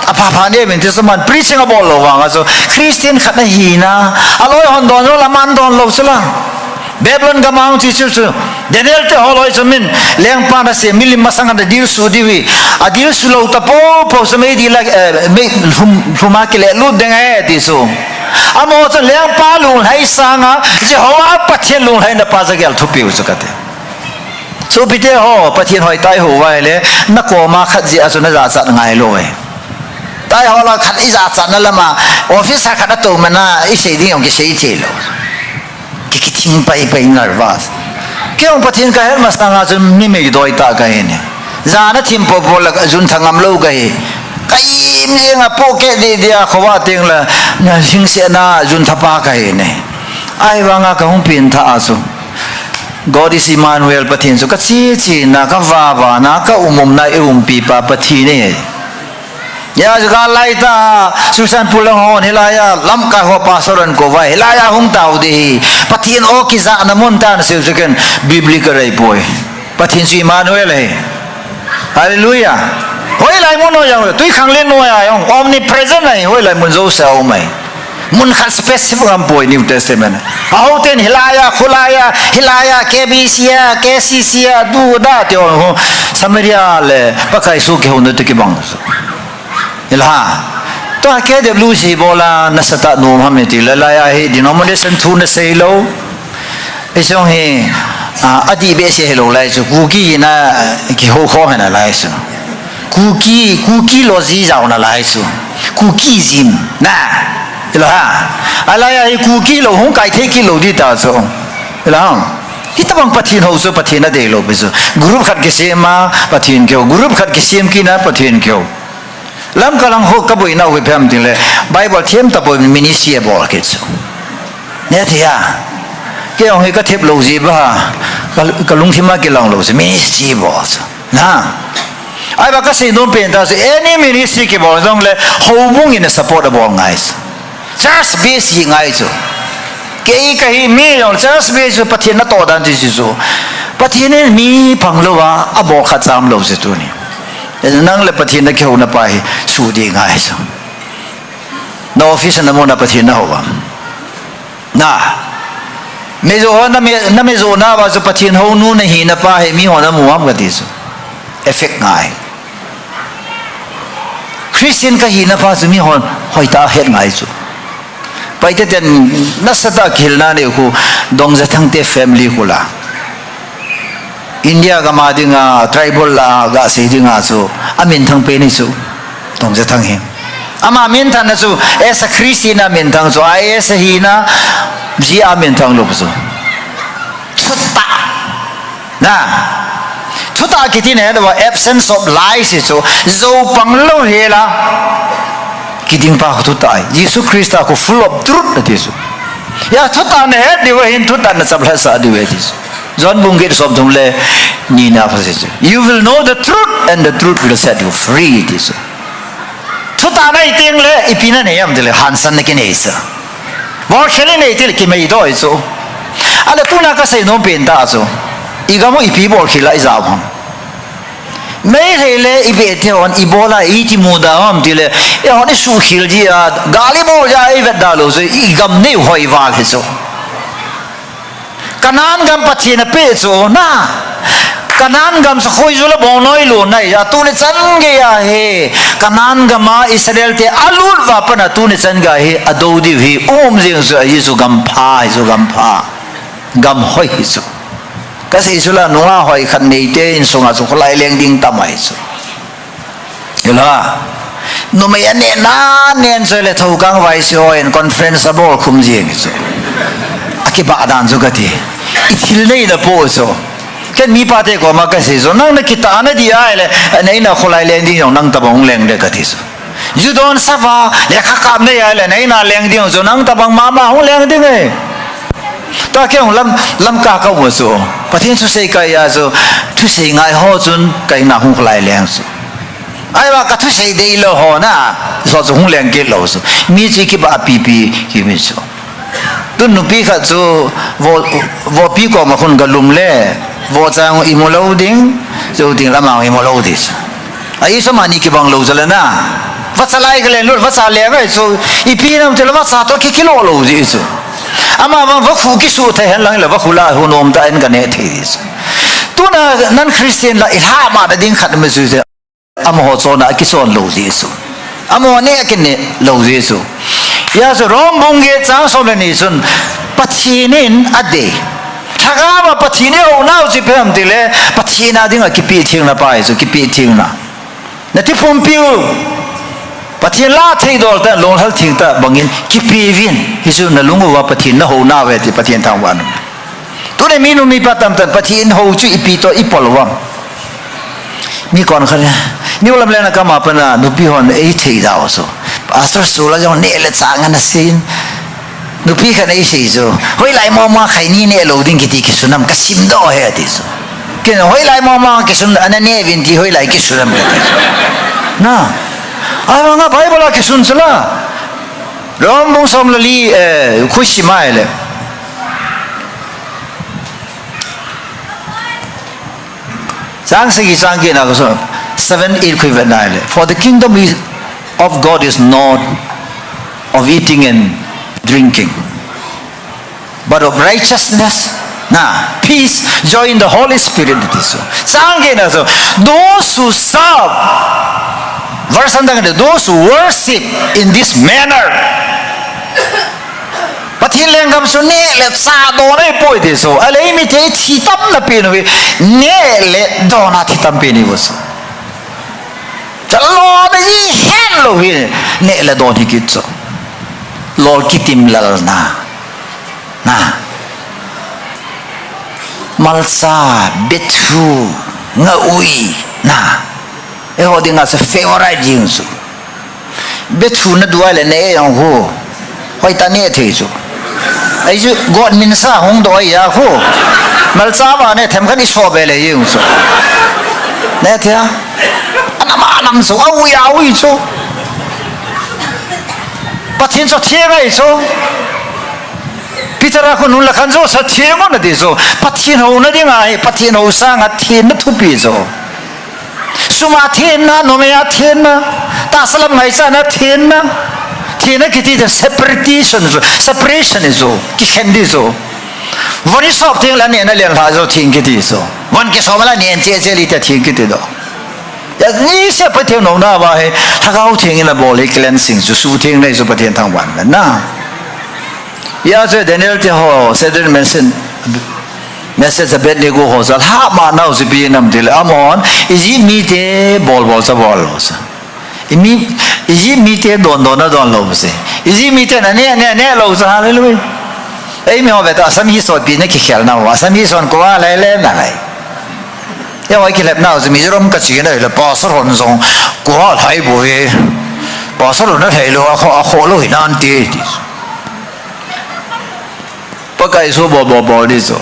[SPEAKER 1] apa ne men tesaman preaching about lo wanga so Christian khatna hi na aloi hon don lo laman don lo sula Babylon gamang ti chu Daniel te holoi chamin leng pa na se milim masang da dir su diwi adir su lo ta po so me di like me fuma ke le lu deng e ti so amo so leng pa lu hai sanga Jehovah pathian lu hai na pa za gel thu piu chu kate so bite ho pathian hoi tai ho wai le na ko ma khat ji asuna za sa ngai lo e tai ho la khat I za sa na lama office khat na to mana I sei ding ong ke sei che lo ki ting pai nervous ke ong pathian ka her mas na chu ni me doi ta ka he ne za na thim po po la jun thangam lo ka he kai ne nga po ke de dia khowa ting la na sing se na jun thapa ka he ne ai wanga ka hung pin tha asu God is Emmanuel pathin so ka chi na ka wa na ka na pi pa pathi ne ya ga lai ta susan pulang hon hilaya lam ka ho pastoran ko wa hilaya hung tau de pathin o ki za na mon ta na se second biblical rai boy pathin si Emmanuel he hallelujah hoi lai mon no yang tui khang len no ya yong omnipresent nei hoi lai mun zo sa o mai mun khat specific am boy New Testament how ten hilaya khulaya hilaya kbcia kccia du da te ho samaria le pakai su ke hon te ki bang ilha to ke de lucy bola nasata no hamme ti la ya he denomination thu na sei lo isong he adi be se hello lai su ku ki na ki ho kho na lai su ku ki lo zi jaw na lai su ku ki zim na ilha ala ya ku ki lo hong kai the ki lo di ta so ilha itabang pathin ho so pathin na de lo be so group khat ke sema pathin kyo group khat ke sem ki na pathin kyo lam kalang ho ka boi na we pham tin le bible them ta boi ministry bol ke chu ne thia ke ong he ka thep lo ji ba ka lung thima ke lang lo se ministry bol na ai ba ka se no pen ta se any ministry ke bol jong le ho bung in support bol ngai church base yi ngai chu ke ka hi mi yong church base pathin na to dan ji chu pathin mi phang lo wa abo kha cham lo se tu ni nang le pathin na kheu na pai su di ngai so no office na mo na pathin na ho na me zo na me zo na wa zo pathin ho nu na hi na pa he mi ho na mu am ga ti so effect ngai christian ka hi na pa zu mi hon hoi ta het ngai chu pai te ten na sata khil na ne ku dong za thang te family ku la India ga ma dinga tribal ga se dinga so amin thang pe ni so tong je thang he ama min than na so as a christian amin thang so ai as hi na ji amin thang lo so chuta na chuta ki tin he the absence of lies so zo pang lo he la ki ding pa tu tai jesus christ ko full of truth na ti so ya chuta ne he di wa hin chuta na sabla sa di we ti so John Bungit sob tumle nina phase you will know the truth and the truth will set you free this chuta nai ting le ipina ne yam dile hansan ne kine isa bo khele ne til ki mei do iso ala tuna ka sei no pen ta so igamo ipi bo khila iza bham mei hele ibe te on ibola iti muda am dile e on su khil ji gali bo ja e vedda lo so igam ne hoi wa ke so kanan gam pathina pe cho na kanan gam sa khoi zula bonoi lo nai ya tu ne chan ge ya he kanan gama israel te alul wa pana tu ne chan ga he adodi hi om jing so yesu gam pha gam hoi so ka se isula nuwa hoi khan nei te in songa so kholai leng ding tamai so yela no me ane na nen so le thau kang vai so en conference abol khum jing so aki ba dan so gati itil nei na po so ken mi pa te ko ma ka se so nang na kita na di ai le nei na kholai leng ding nang tabang leng de gati so you don't sava le kha ka nei ai le nei na leng ding so nang tabang ma hong leng ding e ta ke hong lam ka ka wo so pathin su sei ka ya so thu sei ngai ho chun kai na hong kholai leng so ai ba ka thu sei dei lo ho na so so hong leng ke lo so mi chi ki ba pi ki mi so tu nu pi kha chu vo pi ko ma khun ga lum le vo chang imolo ding zo ding lama imolo dis ai so mani ki bang lo zala na va chalai ga le lu va cha le ga so I pi nam te va cha to ki kilo lo ji so ama va fu ki su the hen lang la va khula hu nom ta en ga ne thi dis tu na nan christian la ilha ma da ding khat ma su se ama ho so na ki so lo ji so ama ne ki ne lo ji so ya so rom bung ge chang so le ni sun pachinin ade thaga ma pachine o na ji phem dile pachina ding a ki pi thing na pai so ki pi thing na na ti pum piu pathin la thei dol ta long hal thing ta bangin ki pi vin hisu na lungu wa pathin na ho na we ti pathin thang wan tu ne minu mi patam ta pathin ho chu ipi to ipolwam mi kon khale ni ulam le na kama pana nu pi hon e thei da so pastor sula jong ne le chang na sin nu pi khan ai sei zo hoi lai ma khai ni ne lo ding ki ki sunam ka sim do he ti zo ke hoi lai ma ki sun ana ne vin ti hoi lai ki sunam ka na ai ma bible ki sun sala rom bong som li khushi mai le sang se ki sang ki na ko so 7 equivalent for the kingdom of God is not of eating and drinking, but of righteousness, peace, joy in the Holy Spirit. So those who serve, verse 1, those who worship in this manner. But he lengam so ne let sa do ne poi de so alei mi te chi tam na pe no ne le do na ti tam pe ni was lo de ji hen lo hi ne le do ni kit so lo kitim lal na malsa bethu nga ui na e ho dinga sa favorite jing so bethu na duai le ne yang ho hoi ta ne the so ai ju god min sa hong do ya ho malsa ba ne them kan i so be le yung so ne thia anama nam so au ya ui so pathin so thia gai so pitara ko nun la khan so sa thia mo na di so pathin ho na ding ai pathin ho sa nga thin na thu pi so suma thin na no me ya thin na ta salam mai sa na thin na Tina kiti the separation is so ki hendi so one is of thing la ne na len la so thing kiti so one ke so mala ne che che li ta thing kiti do ya ni se pathe no na ba he thakau thing in the body cleansing so su thing nei so pathe thang wan na ya so Daniel te ho said message a bit nego ho so ha ma na so bi nam de amon is it me te bol sa bol so Iji mite don lo se. Iji mite na ne lo sa hallelujah. Ei me ho beta asam hi so bi ne ki khel na wa asam hi son ko la le na lai. Ya wa ki lep na so mi rom ka chi na le pa so ron song ko lai bo ye. Pa so ron na thai lo kho lo hi nan ti. Pa kai so bo di so.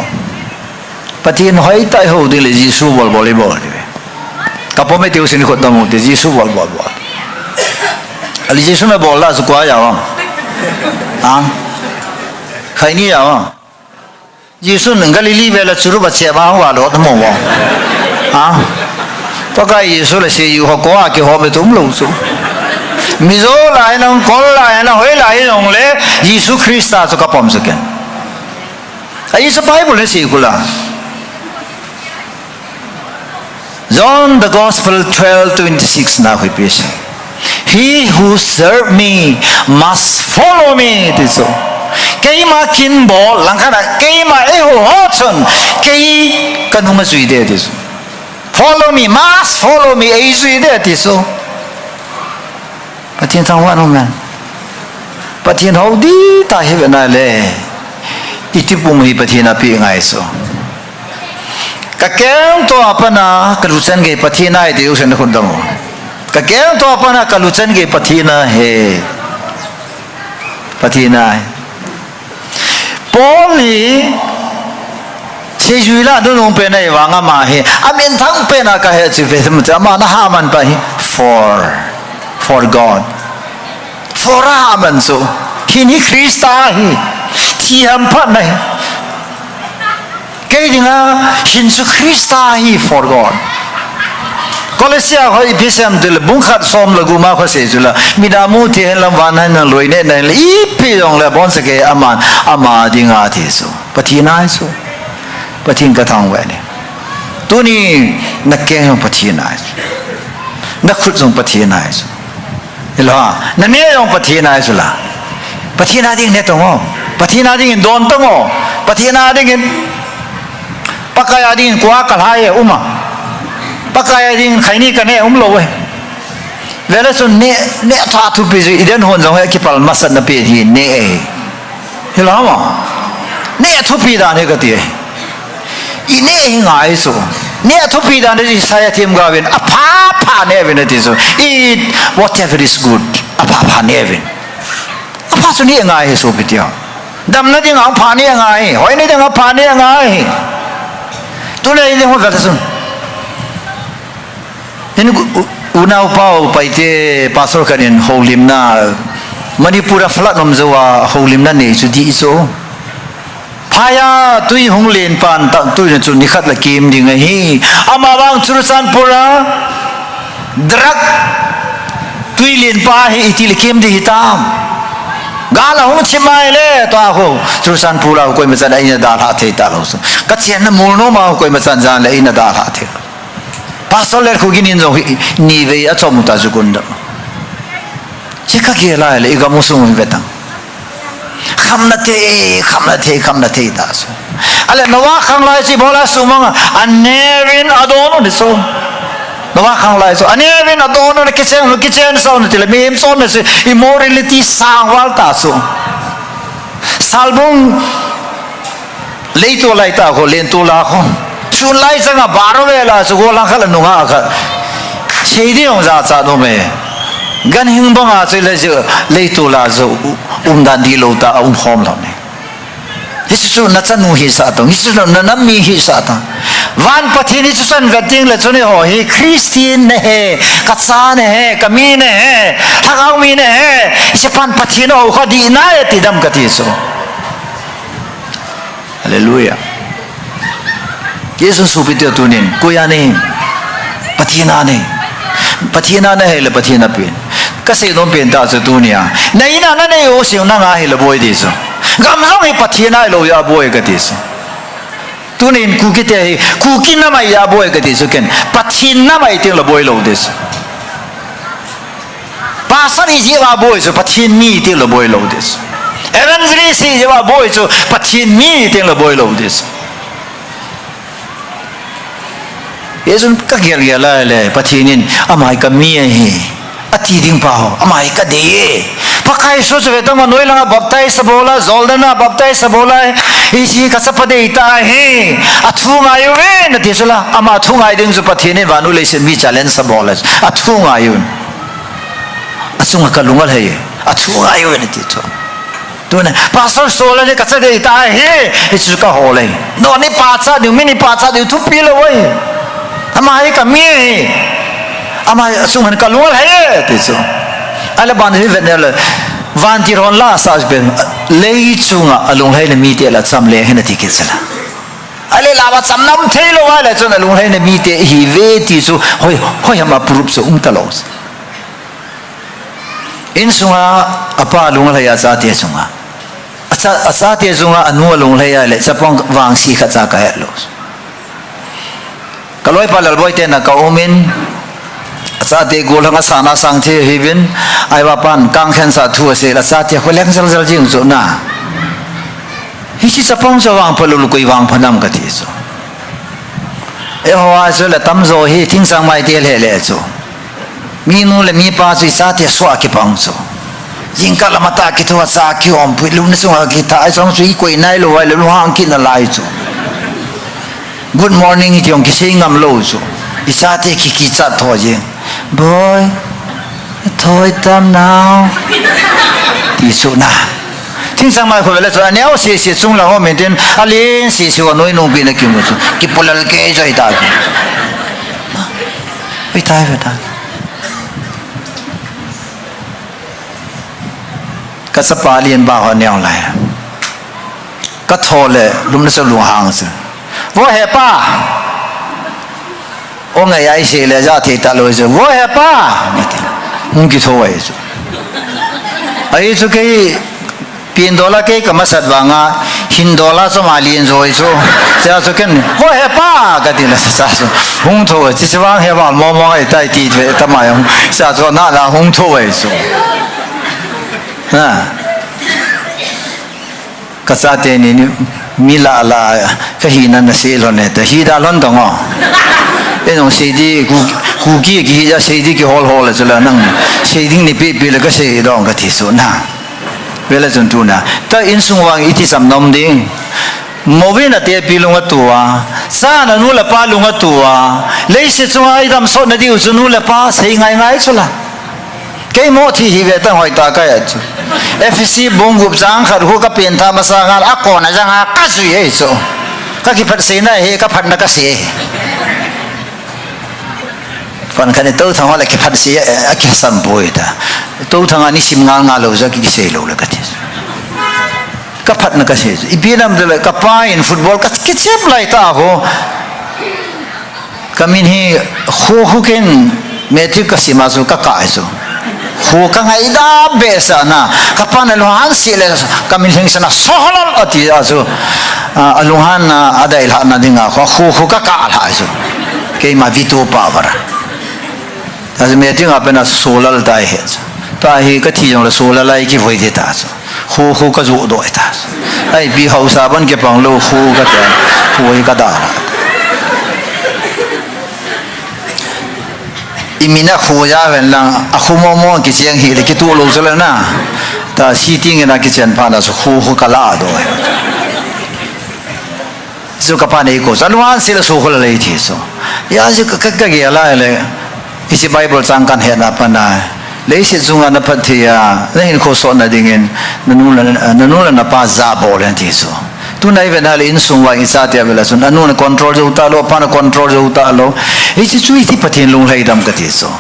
[SPEAKER 1] Patin hoi tai ho de le ji su bol le bo. Ka po me te usin ko ta mo te ji su bol Ali Jesu me bola su kwa ya wa khai ni ya wa Jesu nang ga li li ve la churu ba che ba wa lo ta mo wa pa ka Jesu la se yu ho kwa ke ho be tum lo su mi zo lai nang kol lai na hoi lai nong le Jesu Christa su ka pom su ken ai sa Bible le si kula John the Gospel 12:26 na hui pesa He who serve me must follow me. This so. Kay ma kin bo lang kana kay ma eho hoton kay kanuma suide this. Follow me, must follow me. Ay suide this so. Patin tang wa no man. Patin ho di ta he na le. Itipu mo hi patin na pi ngai so. Kakeng to apana kalusan kay patin na iti usan ko damo. Kakeng to apana kaluchan ke pathina he pathina Poli se juila do nong pe na wanga ma he amen thang pe na ka he chi ve ma na ha man pa hi for God for aman so kini Krista hi ti ham pa na ke dinga Hinsu Krista hi for God Kolesia hoi pisam til bungkhat som lagu ma kho se jula midamu the lam wan han loi ne na le I pi yong le bon se ke ama dinga thi so pathina so pathin ka thang wa ne tuni nakke yong pathina na khut jong pathina so ila na ne yong pathina so la pathina ding ne tong pathina ding don tong pathina ding pakaya ding kwa kalhaye uma Pakaya ding khaini ka ne lo we vela so ne tha thu pi iden hon jong ki pal masan na pe hi ne hila ma ne thu pi da ne ka ti I ne ngai so ne thu pi da ne sa ya tim ga wen apa ne wen ti so eat whatever is good apa ne wen apa so ne ngai so pi ti ดำนั่นที่เขาผ่านนี่ยังไงหอยนี่ที่เขาผ่านนี่ยังไงตัวนี้ที่เขาแบบนั้นนี่อุณาอุปาไปที่ภาษากันโฮลิมน่ามันนี่พูดฟลัดนมจะว่าโฮลิมน่าเนี่ยสุดที่สุดพายาตุยหงเลียนปานตุยนั่นจุดนิขัดละกิมดิ่งไงฮีอามาบางจุดสันปุระดรักตุยเลียนปาให้อิติลกิมดิฮิตามกาลหงชิมายเลยตัวเขาจุดสันปุระคุยมาสันไอ้เนี่ยดาราเทตาเราสุกัจเจนมูลโนมาคุยมาสันจานเลยไอ้เนี่ยดาราเทภาษาเลคุกินินโซนีเวียชมุตาจุกุนดาเช็คกี่อะไรเลยอีกมุสลิมเวตังคำนัดที่ตาสุอะไรนว่าขังไล่สิบอลาสุมังอันเนวินอดอนนี่สุนว่าขังไล่สุอันเนวินอดอนนี่คิดเช่นสุนี่ทีละมีมสุนี่สิอิมอริลิตี้สางวัลตาสุสัลบุงเลตัวไล่ตาเขาเล่นตัวละเขาสุนไล่สังบาร์เวลาสุโกลังขลันนุ่งอาค่ะเสียดีองศาซาโนเมกันหิงบังอาจเลยจะเลยตัวละจะดันดีโลตาหอมแล้วเนี่ยฮิสุนัทนูฮิสาตงฮิสุนันมีฮิสาตงวันปฏินิจุสันเวทิงเลยจุนี่โอ้ยคริสเตียนเนี่ยกัจจาเนี่ยกมีเนี่ยทักเอามีเนี่ยอิสปันปฏิโนเขาดีน่าติดดำกติสุฮาเลลูยาเยซูสุพิเตตุนินกุยานี่ปฏินานี่ปฏินาเนี่ยเลยปฏินาเป็นก็เสียน้องเป็นตาสุดตัวเนี่ยในนั้นนั่นเนี่ยโอ้เสียงนั่งให้เลยบ่อยดีสุกำลังให้ปฏินาเราอย่าบ่อยก็ดีสุตัวนี้คุกิเตะคุกินน้ำไม่อย่าบ่อยก็ดีสุกันปฏินาไม่ถึงเราบ่อยเราดีสุภาษาที่ว่าบ่อยสุปฏิมีถึงเราบ่อยเราดีสุเอเวนซ์รีสิว่าบ่อยสุปฏิมีถึงเราบ่อยเราดีสุเยซูก็เกี่ยวกับอะไรปฏินินอามาอิกามีเฮอธิดิงป่าวอามาอิกาดีพักใครสุดเวทมันน้อยละบัพไตสบอลาจอลดนะบัพไตสบอลาอิสิกัสปะเดตาเฮอัทุงอายุเวนที่สุดละอามาทุงอายุดึงสุปฏินินวานุเลเซนมี challenge สบอลาอัทุงอายุอัทุงอากัลุงอะไรอัทุงอายุเนที่สุดตัวนั้นภาษาโซลาเนี่ยกัสเดตาเฮอิสุก็โหเลยโน่นนี่ภาษาเดียวมินิภาษาเดียวทุบปีเลยเว้ยอามาอิกามีอามาสุงหันกัลวงอะไรที่สุดอะไรบ้านที่เวทเนี่ยเลยวันที่เราล่าสัตว์เป็นเลยสุงอ่ะลุงให้เนี่ยมีเตละจำเลยให้นาทีกินสละอะไรลาวจำน้ำเทลว่าเลยจนลุงให้เนี่ยมีเตฮีเวที่สุดเฮ้ยมาปรุบสุตลอดอินสุงอ่ะอาป้าลุงให้อาซาเตสุงอ่ะอาซาเตสุงอ่ะนัวลุงให้เลยจะป้องวางสีขัดจากายลอสก็เลยพอเราบ่อยเต้นนักเอามินซาเตกูลังอาสานาสังเทฮิบินไอ้ว่าปันกังเข็นซาทัวเสละซาเตคนเล็กจัลจิงสุน่ะฮิชิจะป้องจะวางพลุลุกุยวางพนัมกติสุเอฮวาสุละตั้มโซฮิทิ้งสังไม่เตลเฮเลสุมีนูเลมีป้าสุซาเตสวากิปังสุยิงกัลมาตากิทัวซาคิอมพิลุนสุฮากิตาไอ้สองสุอีกวยนายโลไว้ลุฮางกินอะไรสุ Good morning ที่องค์คิดงามโลสุอิสาเตคิกิจัดทอจิง boy ทอยตามนาวที่สุนะทิ้งสังมาคนเวลาสุดอันนี้เอาเสียจุงละหัวเหม็นเต็นอันนี้เสียวันน้อยนุ่งปีนักกินมุสุกิปุลลเกย์ใจตายไปตายไปตายก็สปาเลียนบ้าหัวเนี่ยอะไรก็ทอเลยลุมนั่นสุดหลวงหางสิว่าเหป้าโอ้ไงไอ้เสียเลยจะที่ตาลุยสิว่าเหป้ามึงคิดว่าไอ้สุไอ้สุกี้$1เกย์ก็มาสัตว์ว่าง$1สมาลีนโซไอ้สุจะสุกี้ว่าเหป้าก็ดีนะสัตว์หงโถที่สว่างเหป้ามองไอ้ใต้ตีเวทำไมสัตว์น่าละหงโถไอ้สุนะก็สัตว์นี่มีละละก็หินันเสียแล้วเนี่ยแต่หิดาลันตงอ๋อไอ้น้องเสียดีกูกี้จะเสียดีกี่ฮอลเลยจะละนั่งเสียดีนี่ปีแล้วก็เสียดองก็ที่สุดนะเวลาจนตัวนะแต่อินสุวางอิทิสัมนมดิ้งโมวินาเตียปีลงตัวซาหนูละป้าลงตัวเลยสิจงไอ้ดำสดนาดีอุจนูละป้าเสียง่ายสุดละแกโมที่หิเวตังหอยตาก็ยัด FC bung gup jang khat hu ka pen tha ma sa ngal akon a janga ka zui e so ka ki phat se na he ka phat na ka se kon kan to thang la ki phat se a ki sam boi ta to thang ani sim ngal ngal lo za ki se lo la ka ti ka phat na ka se I binam de ka pa in football ka ki chep lai ta ho kamin hi khu ken metric ka sima so ka ka so khu ka ngai da be sa na ka pa na lo han si le kamin hing sana sohlal ati aso aluhan na adai la na dinga khu ka ka la so ke ma vito power as metric apena solal dai he ta hi ka thi jong la solal lai ki voi de ta so khu ka zo do ta ai bi hausa ban ke pang lo khu ka ta voi ka da imina khoya wen lang akhumo mo ki chiang hi le ki tu lo zala na ta sitting na ki chen pa na so khu kala do so ka pa nei ko salwan sil so khol le thi so ya ji ka ge la le isi bible chang kan he na pa na le si zunga na pathia ne ko so na dingen nanu na pa za bo le thi so tu nai ven hal in sungwa in sa tia bela sun anu na control jo ta lo pa na control jo ta lo e chi chui ti pathin lung lai dam ka ti so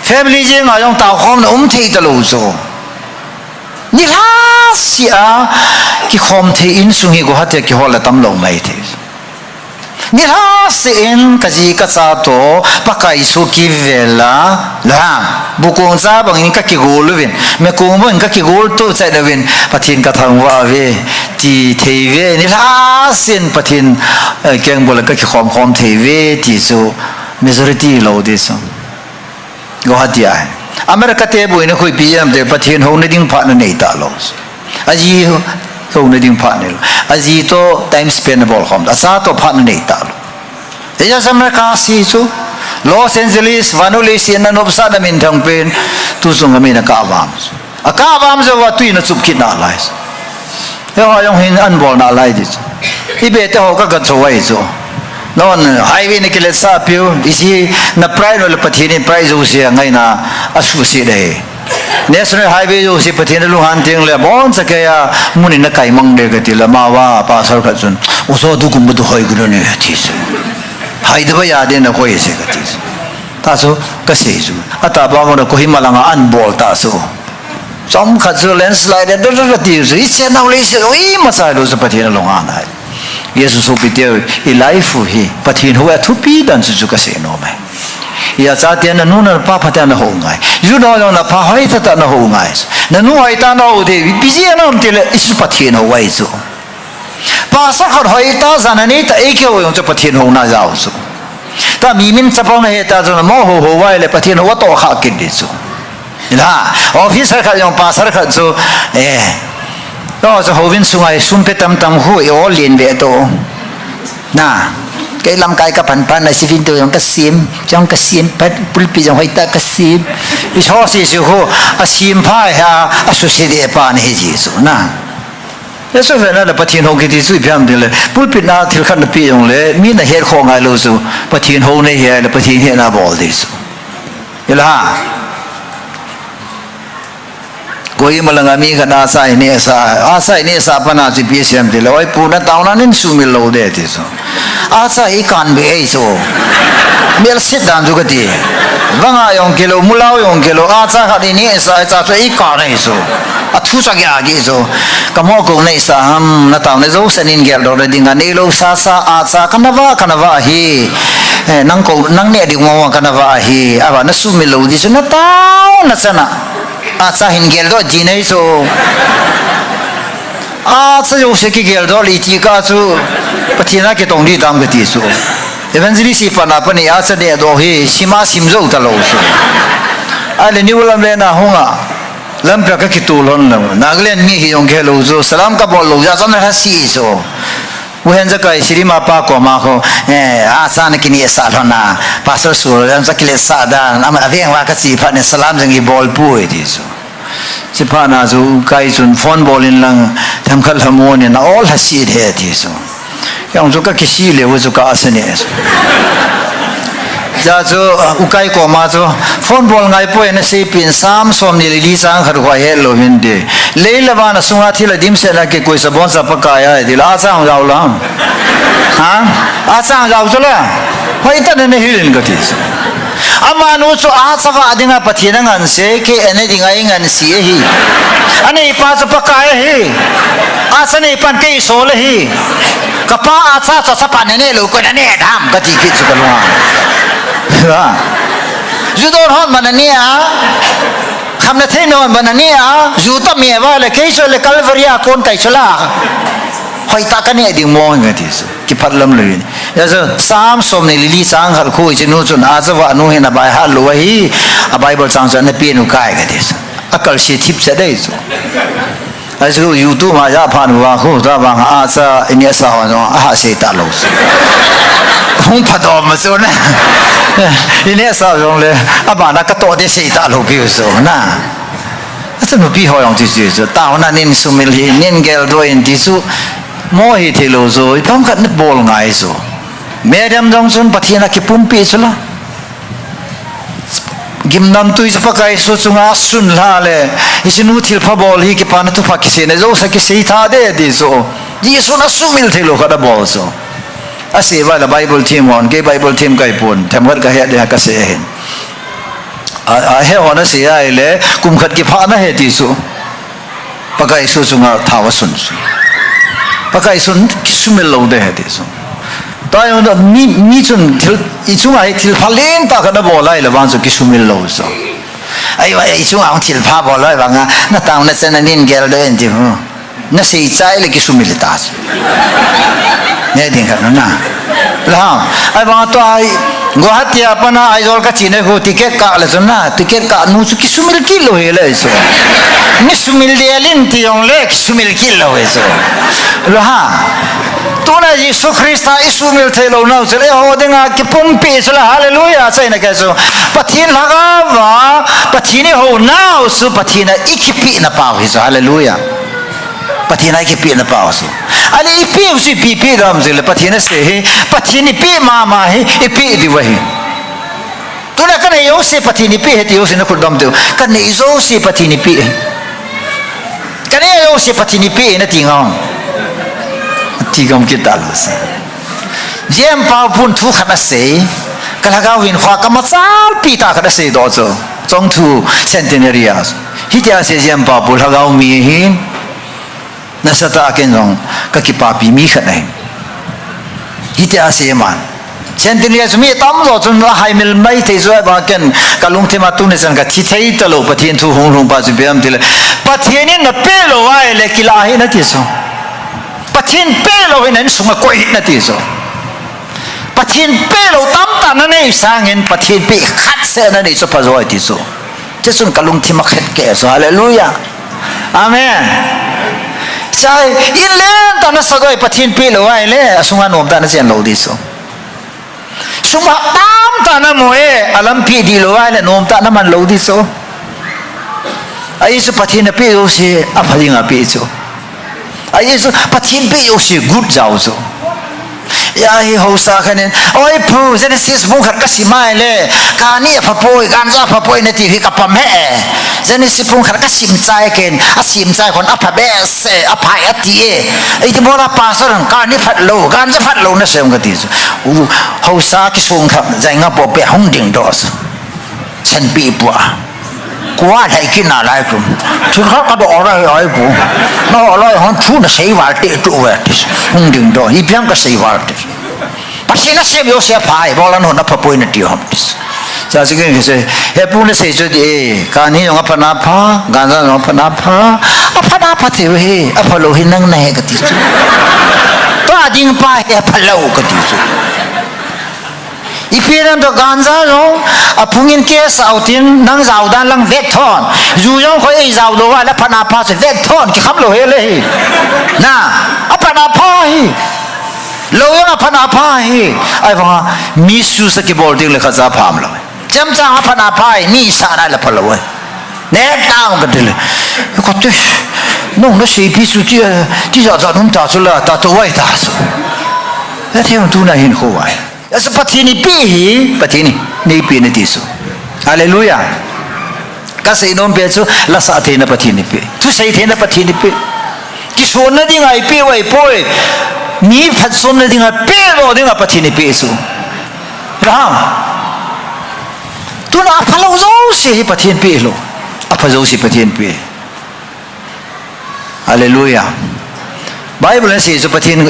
[SPEAKER 1] family je nga yong ta khom na thei ta lo so ni la sia ki khom thei in sung hi go hat ki hol tam lo mai the ni la se en ka ji ka sa to pa kai su ki vela la bu ko za bang in ka ki gol vin me ko mo in ka ki gol to chai da vin pathin ka thang wa ve ti thei ve ni la sin pathin keng bol ka ki khom thei ve ti so majority lo de so go hatia america te bu ne khoi pm de pathin ho ne ding pha na nei ta lo aji ho ne ding pha ne lo aji to time spend bol khom da sa to pha na nei ta lo e ja america si so Los Angeles vanulisi na nobsa na min thang pen tu sung ami na ka avam zo wa tu na chup kit na lai yo ayong hin an bol na lai dis ibe te ho ka ga chowai zo non highway ne kile sa pio isi na pride le pathini prize zo sia ngai na asu si de national highway zo si pathini lu han ting le bon sa ka ya muni na kai mang de ga ti la ma wa pa sar kha chun uso du kum du hoi gu ne ti se hai da ba ya de na ko ye se ga ti ta so ka se ju ata ba mo ko himalanga an bol ta so some khazul landslide da da ti so it's now lese oi ma sa lo sa pathina long an hai yesu so piteu I life hi pathin ho thu pi dan su ka se no mai ya cha tian na nu na pa phata na ho ngai you know na pa hoi ta na ho ngai na nu ai ta no de bi ji na om te le isu pathin ho wai so pa sa khar hoi ta zanani ta e ke ho yong cha pathin ho na jao so ta mi min cha pong na he ta zo na mo ho wai le pathin ho to kha ke de so la officer kha yong pa sar kha zo đó là hậu viên sung ai sung pe tam tam hui ở liền về to na cái làm cái pan pan là sinh tôi trong cái sim bắt pulpi trong hai ta cái sim ít ho si siêu ho a sim phai ha a su si de pa này gì số na thế số vậy là bắt thiên hồng cái gì suy phàm điเลยpulpi na thiếu khăn là pi trongเลยmi na hết khong ai lo số bắt thiên hồng này hết là bắt thiên hết na bỏ đi số vậy là koi malangami kana sai ne sa pana ji psm de loi puna tauna nin sumil lo de ti so asa I kan be ei so mel sit dan ju gati wanga yong kilo mulao yong kilo asa kha ni sa so I ka nei so athu sa ya gi so kamo ko nei sa ham na taw ne zo sanin gel do de dinga nei lo sa asa kanawa hi nang ko nang ne di mo kanawa hi aba na sumil lo di so na taw na sana asa hin gel do ji nei so asa yo se ki gel do li ti ka chu pathina ke tong di dam ga ti so evangelist pana pani asa de do hi sima sim zo ta lo so ale ni ulam le na honga lam pra ka ki tu lon lo naglen mi hi yong ke lo so salam ka bol lo ja san ha si so Wuhan zakai siri mapa ko ma ko asan kini sa lona pastor sur dan zakile sa dan ama aveng wa ka si pha ne salam jangi bol pu e di so si pha na zu kai sun phone ball in lang tham khal hamo ne na all ha si de di so yang zu ka ki si le wo zu ka asane so za chu ukai ko ma chu phone bol ngai po na se pin sam som ni li sang khar khwa he lo hin de le la ba na sunga thila dim se la ke koi sa bon sa pakaya de la sang rao la ha a sang rao chu la hoi ta ne hilin ga ti ama nu chu a chawa adinga pathina ngan se ke ene dinga ngan si hi ane pa cha pakaya hi a cha ne pan ke so le hi kapa a cha cha pa ne lo ko ne dham ka ti ki chu ka lo ha ju don hon man ne a kham na the non man ne a ju ta me wa le ke so le calvaria kon kai chula hoi ta ka ne ding mo ngai ti su ki phat lam le ya so sam som ne li sang khal khu chi nu chun a cha wa nu he na bai ha lo hi a bible sang sa ne pi nu kai ga ti su akal si thip cha dai su asu youtube ma ya phan wa khu da ba a sa ini sa wa no a se ta lo su không phải đó mà số này, ini sao rồi le, apa nak ketok dia saya tak lupa so, nah, itu nubi hoyong tisu so, tahu na nin sumilhi, nin gel doin tisu, mohi thilo so, ipam kat net bol ngai so, mediam dong sun pathina ki pumpi so la, gimnam tu ispakai so sunga sun la le, isinu thil pa bol hi ki pan tu pakisi ne, so sa ki sei tha de di so, Yesus na sumil thilo kada bol so. Asih la Bible team on ke Bible team kai pun thamkat ka he dia ka se hen a he on se ai le kum khat ki pha na he ti su pakai su sunga thawa sun su pakai sun kisumel lo de he ti su ta yo da mi chun thil I chunga ai thil phalen ta ka na bo lai la wan su kisumel lo so ai wa I chunga thil pha bo lai wa nga na tang na chen nin gel de en ti hu na sei chai le kisumel ta ne ding ka na la ai ba to ai Guwahati apa na ai zol ka chine ho tiket ka le na tiket ka nu su kisumil kilo he le so ni sumil de alin ti ong le kisumil kilo he so la ha to na Yesu Krista isumil thelo na so le ho denga ki pumpi so la hallelujah sai na ka so pathin laga wa pathini ho na su pathina ikipi na pa he so hallelujah pathina ki pi na pa so ali pi usi pi ram zil pathina se he pathini pi ma he pi di wahi tuna kan yo se pathini pi he ti yo se na kudam tu kan izo se pathini pi kan yo se pathini pi na tingong tigam kita los jem pa pun thu khana se kalaga win khwa kamasal pi ta khana se do so chong thu centenarians hitia se jem pa pu lagaw mi hin nasata akin rong kakipapi mi khanai hitia se man centenarians mi tam lo chun la haimil mai te zo ba ken kalung thema tu ne san ka chi thei ta lo pathian thu hong hong pa ju beam til pathian ni na pe lo wa le kila hi na ti so pathian pe lo hin sunga koi na ti so pathian pe lo tam ta na nei sangin pathian pe khat se na nei so pa zo ti so te sun kalung thema khet ke so hallelujah amen sai in len ta na sagoi pathin pi lo ai le sunga nom ta na chen lo di so sunga tam ta na moe alam pi di lo ai le nom ta na man lo di so ai su pathin na pi o si a phalinga pi so ai su pathin pi o si good jaw so ya hi ho sa khanen oi pu genesis bu khat ka si mai le ka ni pha poi kan za pha poi na ti hi ka pam he genesis bu khat ka sim chai ken a sim chai kon a pha be se a phai a ti e ai ti mora pa sa ran ka ni phat lo kan za phat lo na sem ka ti u ho sa ki sung khat zai nga po pe hong ding do sa chen pi pu a qua thầy kia nào lại cũng chứ khác có độ ra rồi cũng nó lại hắn chú nó xây vào tiệt trụ vậy không đừng đó ít lắm cái xây vào bác sĩ nó xem yếu sẽ phải bao lần nó phải bôi nó tiêu hầm giờ chỉ cái gì hết bún nó xây cho đi cái này nó phải nạp phá cái đó nó phải nạp phá thì vậy phải lâu hin năng này cái gì ba tiếng ba phải lâu cái gì ipiran to ganza lo apungin ke sautin nang zau dan lang vek thon zu yong khoi ei zau do wa la phana pha se vek thon ki kham lo he le na apana pha hi lo yong apana pha hi ai wa mi su sa ki bol ding le khaza pham lo cham cha apana pha hi ni sa na la pha lo ne tang ka dil ko tu no no sei pi su ti za za nun ta su la ta to wai ta su la thiam tu na hin kho wai as pathini pi hi pathini nei pi ne ti su hallelujah ka sei nom pe chu la sa the na pathi ni pe tu sei the na pathi ni pe ki so na ding ai pe wai poi ni phat som na ding ai pe lo ding a pathi ni pe su ram tu na phalo zo se hi pathian pe lo a phazo si pathian pe hallelujah bible says so pathian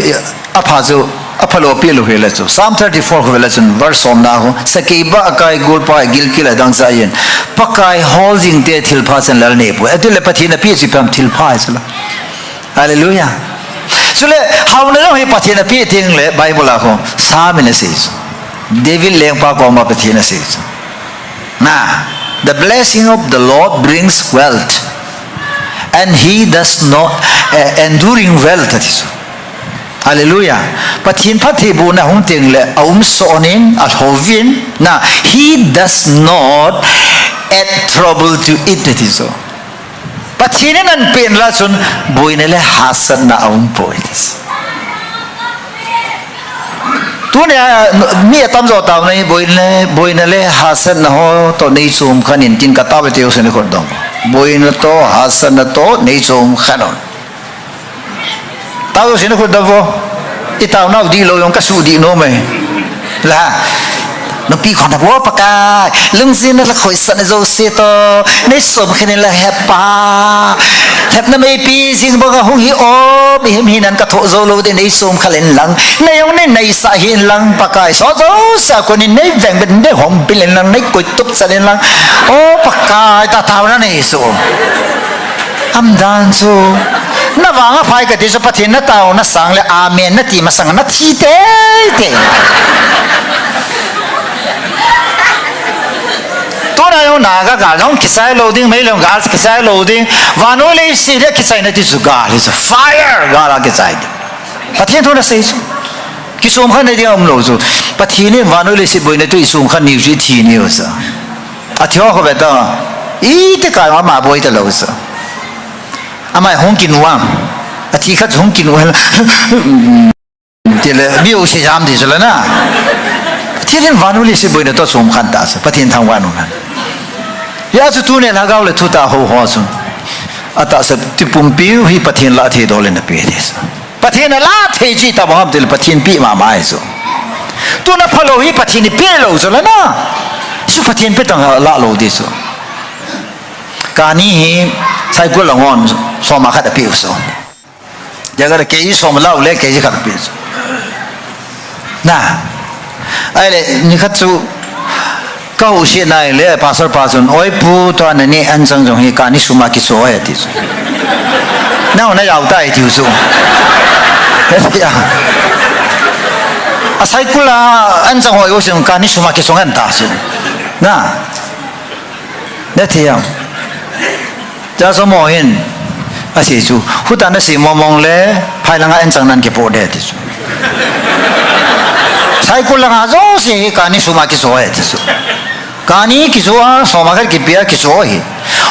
[SPEAKER 1] a phazo a phalo pe lo hela so psalm 34 ko lesson verse som na ho sakiba akai gol pa gil kila dang sa yen pakai holding te thil pha san lal ne pu atil pathian pe si pam thil pha sala hallelujah so le how na hi pathian pe ting le bible la ho sa me ne says david leng pa ko ma pathian says now the blessing of the Lord brings wealth and he does not enduring wealth that is hallelujah pathin phathi bu na hung ting le sonin al hovin na he does not add trouble to it that is so pathin an pen la chun boine le hasan na po it is tu ne mi tam zo taw nei boine le hasan na ho to nei chum khanin tin ka taw te usen ko dom boine to hasan na to nei chum khanon taw usen ko davo itaw na di lo yong ka su di no me la no pi khon bo pakai lung sin la khoi san zo se to nei som khin la hepa hep na me pi sing bo ga hung hi o bi hem hinan ka tho zo lo de nei som khalen lang nei yong nei sa hin lang pakai so zo sa ko ni nei veng ben de hom bilen lang nei koi tup sa len lang o pakai ta taw na nei so am dan so na wanga phai ka ti so pathin na taw na sang le amen na ti ma sang na thi te naga ga long kisai loading mai long gas kisai loading vanole si de kisai na ti su ga is a fire ga la kisai pathin thona sei su kisum khan ne dia lo su pathin ne vanole si boina tu isum khan ni ji thi ni sa athyo ho be ta I te ka ma boi ta lo sa amai hong kin wa athi kha hong kin wa tele bi o si jam di sala na pathin vanole si boina to sum khan ta sa pathin thang wa no ya chu tu ne la gaw le thu ta ho ho sun ata sa ti pum pi hi pathin la the do le na pe des pathin la the ji ta ba del pathin pi ma mai so tu na phalo hi pathin pi lo so la na su pathin pe tang la lo de so ka ni hi sai ko la ngon so ma kha da pi so ya ga ke yi so ma la le ke ji kha pi so na ai le ni kha chu kau si nai le pasal pasun oi pu to an ni an jang jong hi ka ni suma ki so ya ti na na yau tai ti su ya asai kula an jang ho yo sim ka ni suma ki so an ta su na na ti ya ja so mo hin a si su hu ta na si mo mong le phai lang an jang nan ki po de ti su sai kula ga zo si ka ni suma ki so ya ti su kani kisua somagar ki pia kisua hi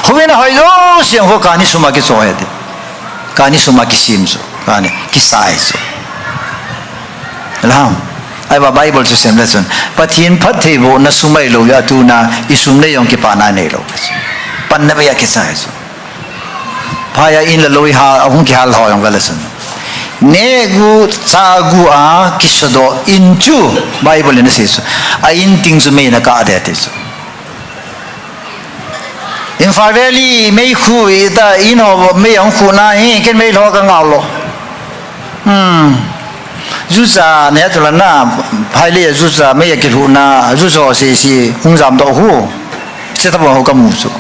[SPEAKER 1] huwen hoi zo siang ho kani suma ki so he de kani suma ki sim so kani ki sai so lam ai ba bible to sem lesson pathin phat the bo na sumai lo ya tu na isum ne yong ki pa na ne lo pan na ba ya ki sai so phaya in la loi ha ahung ki hal ho yong lesson ne gu sa gu a kisado inchu bible ne says a in things me na ka de te so in faveli me khu ida ino me yang khu na hi ken me lo ka ngao lo jusa ne to la na phai le jusa me ya ki hu na juso si hung jam do hu se ta bo ka mu so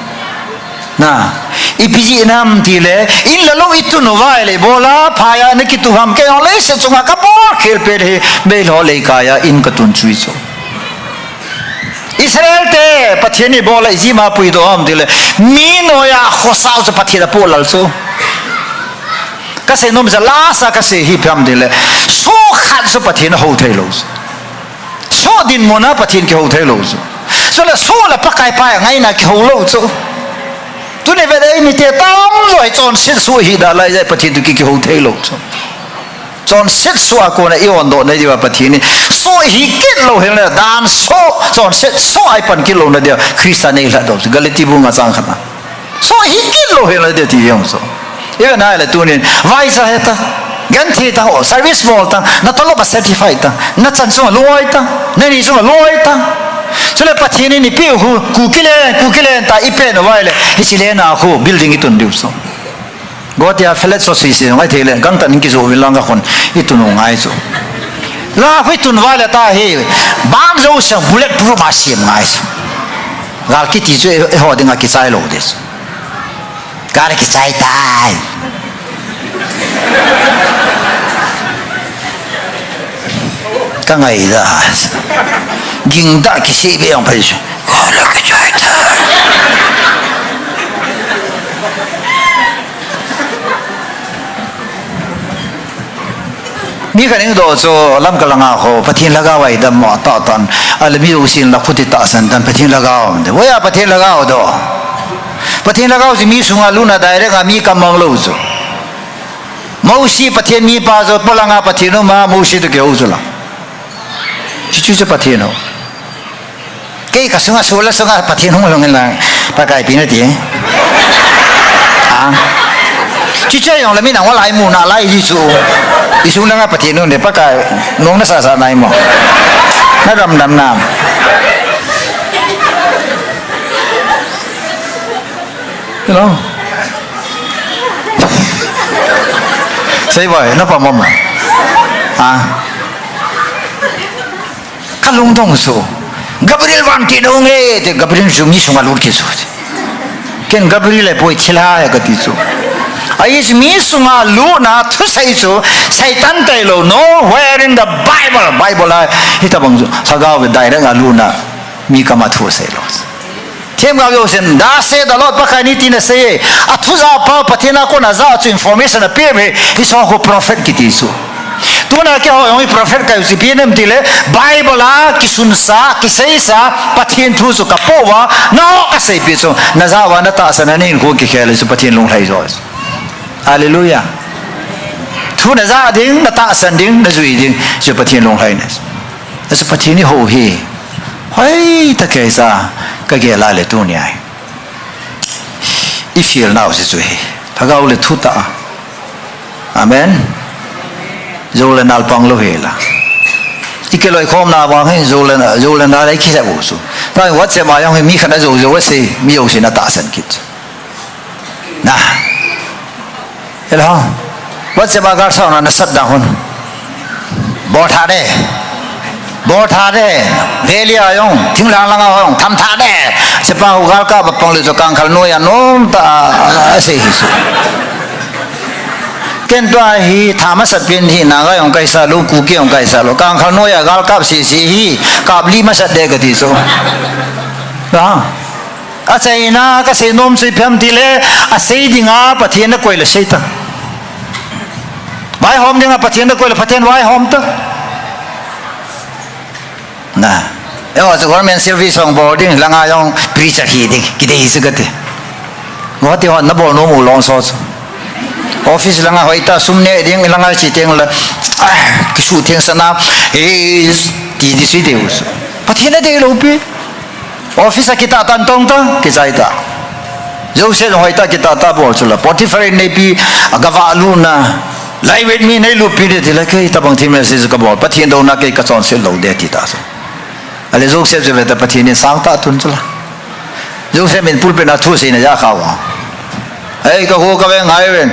[SPEAKER 1] na ipiji nam ti le in la lo itu no vai le bola phaya ne ki tu ham ke on le se chunga ka bo khel pe le me lo le ka ya in ka tun chui so Israel te pathini bola ji ma pui do am dile mi no ya khosau se pathira polal so ka se nom za la sa ka se hi pham dile so khat so pathina ho thai lo so din mona pathin ke ho thai lo so la so la pakai pa ngai na ke ho lo so tu ne ve dai mi te tam loi chon sin su hi da lai dai pathin tu ki ho thai lo so จอนเซ็ตสัวกูนะอีวันโดในเดียวปะทีนี่โซฮิกิโลเฮลดานโซจอนเซ็ตโซไอปันกิโลนะเดียวคริสเตียนเอลาดอสกาเลติบุงอาสังขนะโซฮิกิโลเฮลเดียวที่ยังโซเอ้ยน่าเลยตัวนี้ไวซ์เหตุกันที่ตั้งโอเซอร์วิสมอลตั้งนัตโลบัสเซอร์ติฟายตั้งนัตจันส่งลอยตั้งนั่นนี่ส่งลอยตั้งสุดท้ายปะทีนี่นี่พิวกูกิเลนตาอีเป็นไว้เลยฮิสิเลน่าคูบิลดิ้งอีตุนดิวโซกอดยาเฟลตโซซีซีไว้เทเลกังตันกิโซวิลังกับคนอีตุนงไงโซลาฟิตุนไว้เลยตาเฮบางโจเซบุเลตพรูมาเสียมไงโซกาลคิดที่จะหอดึงอากิไซโลเดสกาลคิดใจตายก็ไงล่ะยิงได้กี่สิบเองไปสิก็แล้วก็ใจตายมีกันยังโดดโซ่ลำกลางอ่ะเขาพัทินละก้าวไว้ดำหมอต่อตอนอะไรมีอุสินละคุติตาสันดันพัทินละก้าวเดี๋ยวว่าพัทินละก้าวดอพัทินละก้าวสิมีสุงาลุนาได้เรื่องมีกำมังลูกมูสีพัทินมีป้าโซ่พลังอ่ะพัทินมามูสีตัวเกี่ยวสุละชื่อจะพัทินเกี่ยกับสุงาสุละสุงาพัทินหัวลงเงินละปากไก่ปีนั่นทีที่เจ้าอย่างละมีหนังว่าลายมูน่าลายยิสูยิสูนั่งกับปฏิโนเนี่ยปากกาน้องน่าสาสารนายมั้งน่าดำน้ำฮัลโหลใช่ไหมนับประมาณกันลุงต้องสู้กับบริลวันที่น้องเด็กกับบริลจุมีส่งมาลูกที่สุดเก่งกับบริลเลยป่วยชิลายกับที่สุดไอ้สมีสุงาลูน่ะทุใส่สูใส่ตันเตโล nowhere in the Bible เลยที่ตะบังสกาวไปได้เรื่องลูน่ะมีกรรมทุใส่โลเข้มกับโยเซนดาเซตลอดปะกันนี่ที่นั่นเสียอัตุซาพาปะเทน่าคนน่ะจะจุ information เปย์ที่สองเขา prophet กิติสูตัวน่ะแค่เอาไอ้ prophet กันอยู่สิพี่เนี่ยมันที่เลย Bible ละกิสุนซากิเซย์ซาปะเทนทุสุกับพ่อว่าน้องก็เสียพี่สูน่าจะว่าน่าตาสนั่นนี่คู่กิเคเลยสุปะเทนลงไทยจอยฮาเลลูยาทุนจะดิ้งนัตตาสันดิ้งนัจุยดิ้งจะปะเทียนลงไหนนั่นจะปะเทียนนี่โหเฮเฮ้ยตะเกียซาก็เกล้าเลยตัวนี้อีฟิลน่าจะจุยพระเจ้าเลยทุตาอาเมนโจเลนัลปังโลเฮล่ะอีกเลยคอมนาวังให้โจเลนอะไรคิดจะบุษแต่วัดเสมายังให้มีขนาดโจวัดเสมีโอชินัตตาสันคิดนะเห็นหรอวัดเสมาการสอนนั้นสัตว์ดังคนบอท่าเด้เวลียยงทิ้งหลังยงทำท่าเด้เสปาหุกาลก้าบัปปงเลยจะกังขันโนยานุมตาเสียหิสุเก่งตัวฮีธรรมสัตว์เป็นฮีนางยงไกสาลูกุกิยงไกสาลูกังขันโนยากาลก้าเสียฮีกับลีมาสัตว์เด็กติโซนะอาศัยนะก็เสียนมสิเพิ่มทีเลยอาศัยดิ่งอาปะเทียนนักวยเลยใช่ตั้งไว้หอมดิ่งอาปะเทียนนักวยเลยปะเทียนไว้หอมตั้งนะเอ้าจะว่าเมนเซอร์วิสของบอดิ้งหลังอายังพรีชาฮีดิ้งกิเดฮิสกัดว่าที่ว่านับบอลโนมูลองซอสออฟฟิศหลังอาหอยตาซุ่มเนี่ยดิ้งหลังอาชิเตียงละกิสูเตียงสนามตีดิสุดเดียวปะเทียนเดียวลูปีoffice kita tantong ta kita ita jose no ita kita ta bo chula potiphar nei pi agawa aluna lai with me nei lu pi de thila ke ita bang thim message ka bo pathin do na ke ka chon se lo de ti ta so ale jose je ve ta pathin ni sang ta tun chula jose min pulpe na thu se na ya kha wa ai ka ho ka ve ngai wen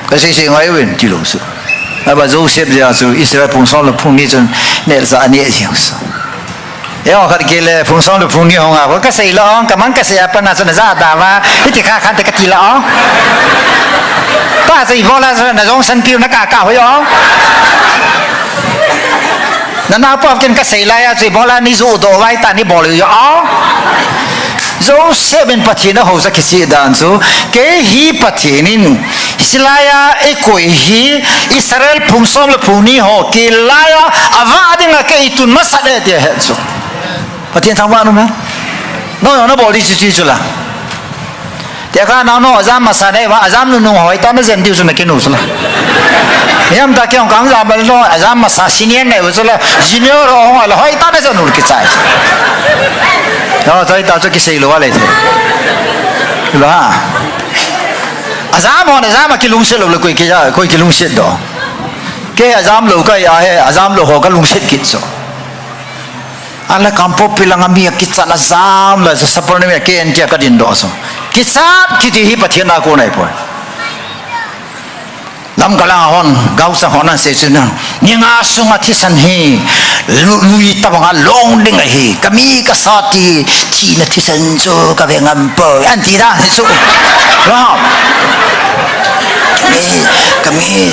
[SPEAKER 1] ka si si ngai wen ti lo so aba jose ja so israel pung so lo phung ni chun ne za ani a jing soเอ้าขัดเกลเลยพุ่งซ้อนหรือพุ่งนี่ห้องอ่ะว่าก็ใส่ละอ๋อกับมันก็เสียปนน่ะสนใจแต่ว่าที่ข้าขันแต่กะทิละอ๋อป้าใส่พอแล้วสนใจสันกิวนักกาหัวอ๋อนั่นน่าป้ากินก็ใส่ไรอ่ะใส่พอแล้วนี่สู้ตัวไว้แต่นี่บอกเลยอ๋อโจเซเป็นปฏินะหัวสักสิ่งด่านซูเกฮีปฏินินอิสลายาเอโกฮีอิสราเอลพุ่งซ้อนหรือพุ่งนี่หัวเกลายาอาวาดิงก็อีตุนมาสัตย์เดียเหรอซูปฏิทำว่านู้นนะน้องน้องบอกดิสิจุละ แต่ข้าน้องน้องอาจารย์มาสานได้ว่าอาจารย์นุ่งหอยตอนนั้นเซนติวสุนัขกินอุสละยามตาเกี่ยงกังจาบัลโลอาจารย์มาสาซีเนียนเนี่ยอุสละซีเนียร์ร้องอะไรหอยตอนนั้นจะนุ่งกิจใจแล้วตอนตาจะกินสิ่งรู้อะไรทีรู้ป่ะอาจารย์บอกอาจารย์มากินลุงเสร็จแล้วคุยกินลุงเสร็จดอกแกอาจารย์ลูกก็ยาให้อาจารย์ลูกเขาก็ลุงเสร็จกิจso Allah kampung pilang ambil kisah nazam lah seperti ni kian dia kadin dosa kisah kita hibat hian aku naik pun lam kalang hon gau sa honan sesunan ninga sunga thisan hi lui tabang long ding hi kami kasati ti na thisan jo ka bengam po anti da su wow kami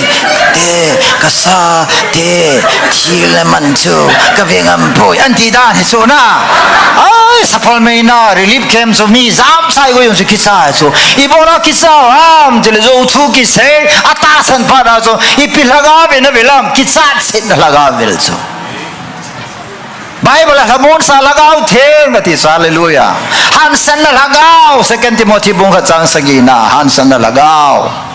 [SPEAKER 1] kasa cila manju kavengam boy anti da ni so na ai sapol me na relief camp so mi zam sai go yung kitsa so ibora kitsa am jele zo thu ki se atasan pa da so ipilaga be na belam kitsa sin laga bel so Bible hamon sa lagaw theng na ti hallelujah hansan na lagaw second Timothy bung ka chang sagina hansan na lagaw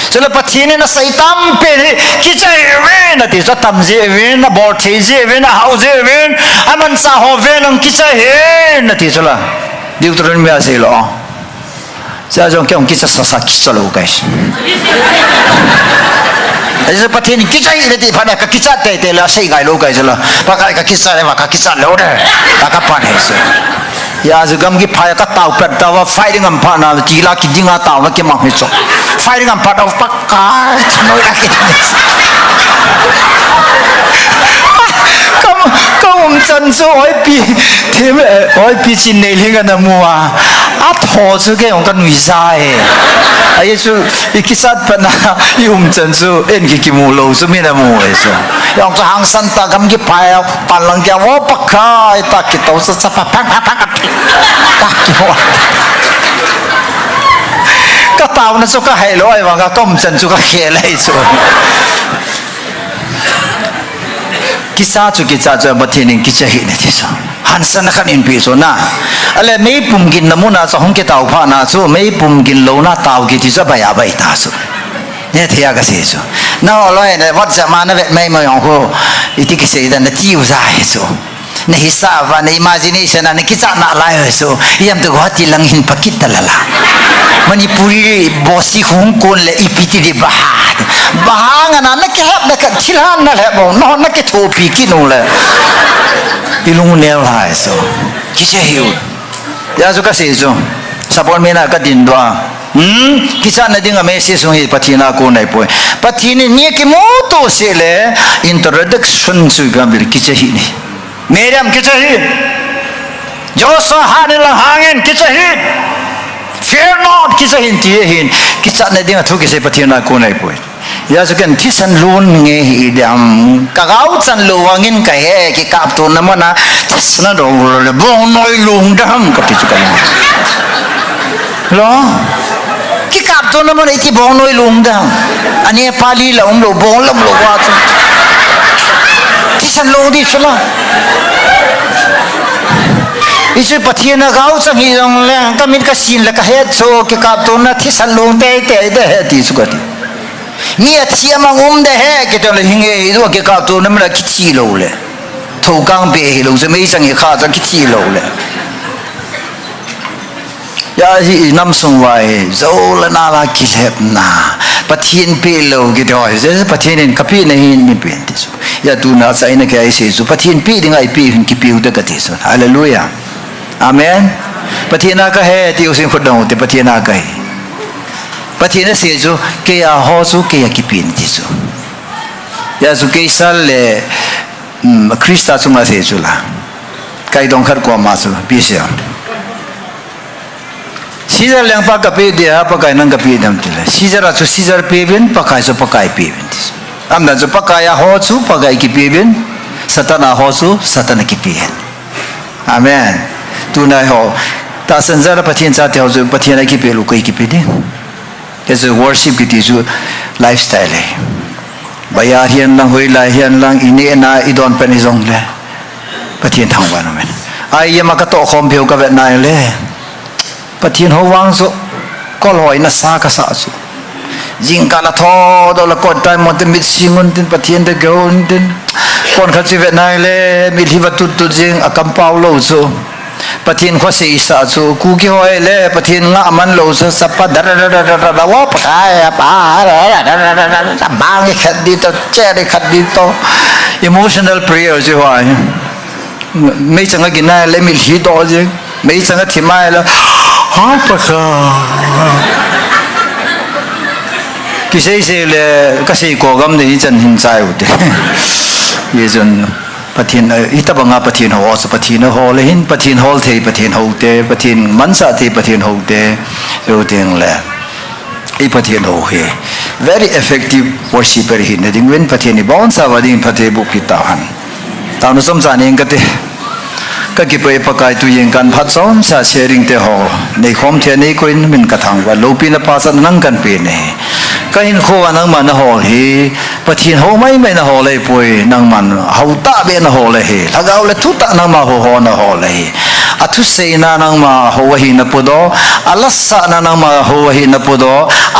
[SPEAKER 1] so la pathine na saitam pe kicha even na ti sa tamje even na bortheje even na house even aman sa hoven ang kicha he na ti sala Deuteronomy ase lo sa jong kyong kicha sa kicha lo guys ai pathine kicha ile ti phana ka kicha te la sei gai lo guys la pa ka kicha le ka kicha lo de ka pa ne so ya zugam ki phaya ka tau pet da wa fighting am phana jila ki dinga tau na ke ma he so fighting am part of pakka noi la ki kom chan so oi pi them oi pi chin nei linga na mua a tho chu ke ong ka nui sa e ai chu ikisat pa na yum chan su en ki mu lo su mi na mu e so yong sa hang san ta gam ki phaya pan lang kya wo pakka ta ki to sa pa phang ta ki ho ka tao na so ka hai lo ai wa ka kom chan chu ka khe lai so kisah tu kisah tu batin kisah ini kisah hansan kan impi so na ale mei pumgin namuna so hong ke tau pha na so mei pumgin lo na tau ki ti sa ba ya bai ta so ne thia ka se so na lo ne wat sa ma na ve mei ma yong ko iti ki se da na ti u sa so ne hisa va ne imagination na ne kisah na lai so yam tu hati lang hin pakit talala Manipuri bosi hong kon le ipiti di bahang na nakihap na chilan na le bo no nakithopi kinu le ilung ne lai so kise hiu ya so ka se so sapon me na ka din dwa kisa na dinga me se so hi pathina ko nai poi pathini ni ki mo to se le introduction su gambil kise hi ni meram kise hi jo so hanila hangen kise hi fear not kisa hin ti hin kisa na dinga thu kise pathina ko nai poi ya so kan thisan lun nge hi dam kagau chan lo wangin ka he ki kap to na mana thasna do le bon noi lung dam ka ti chuka lo ki kap to na mana ti bon noi lung dam ani pali la lo bon lam lo wa chu thisan lo di chula isu pathina gau chang hi rong le ka min ka sin la ka he so ki kap to na thisan lo te de ti chu ka ti ni atia mangum de he ke to le hinge do ke ka to na mala ki chi lo le tho kang be he lo se mei sang he kha za ki chi lo le ya hi nam sung wai zo la na la ki lep na pathin pe lo ki do je pathin en kapi na hin ni pe ti so ya tu na sai na ke ai se so pathin pe ding ai pe hin ki pe de ka ti so hallelujah amen pathina ka he ti usin khod dong te pathina ka he pathina se jo ke ya ho su ke ya kipin ti su ya su ke sal le krista su ma se ju la kai dong khar ko ma su pi se Caesar lang pa ka pe dia pa kai nang ka pe dam ti la Caesar su Caesar pe ben pa kai su pa kai pe ben ti am na ju pa kai ya ho su pa kai ki pe ben satana ho su satana ki pe amen tu na ho ta san za la pathin cha te ho ju pathin ki pe lu kai ki pe de as a worship ki ti ju lifestyle hai baya hian lang hoi lai hian lang ine na idon pen izong le pathin thang wa na men ai yama ka to khom pheu ka ve nai le pathin ho wang so ก็ลอยนะซากษาสุยิงกันละทอดละกดใจมันจะมิดซิงุนตินปะเทียนเดกอนตินคนเขาชีวิตนายเลยมีที่วัตถุตุจิงอากัมเปาโลซูปะเทียนข้อสี่สาสุกูกี่หอยเลยปะเทียนงะมันโลซูสัพพะดะดะวะปะกายปะบางขัดดีต่อเจได้ขัดดีต่อ emotional prayer จีวายไม่จังกินนายเลยมีที่ต่อจิงไม่จังที่ไม่แล้วฮะปะกากิเซ่เซ่เลยก็เซ่โกกำเนี่ยจันหินใจอุดยี่จันปะทินอิตาบังอาปะทินหัวสปะทินหัวเลยหินปะทินหัวเทปะทินหัวเตปะทินมันสาเทปะทินหัวเตรูเตียงแหละอีปะทินหัวเฮ very effective worshiper หินดิ่งเว้นปะทินนี่บ้านสาวดิ่งปะเทบุกิตาหันตามนุสมสารเองก็เตก็กิไปปะกายตุยิงกันพัดซ้อมชาเชริงเตหอในคอมเทียนนี้ก็อินมินกระทังว่าลูปีนภาษานั่งกันเป็นเองก็อินโคนังมันหอฮีปะทินหอไม่นะหอเลยป่วยนังมันหาวตาเบนหอเลยฮีถ้าเอาเลยทุตนังมาหอนะหอเลยอัตุเสนานังมาหัวหินปุโดอัลสานังมาหัวหินปุโด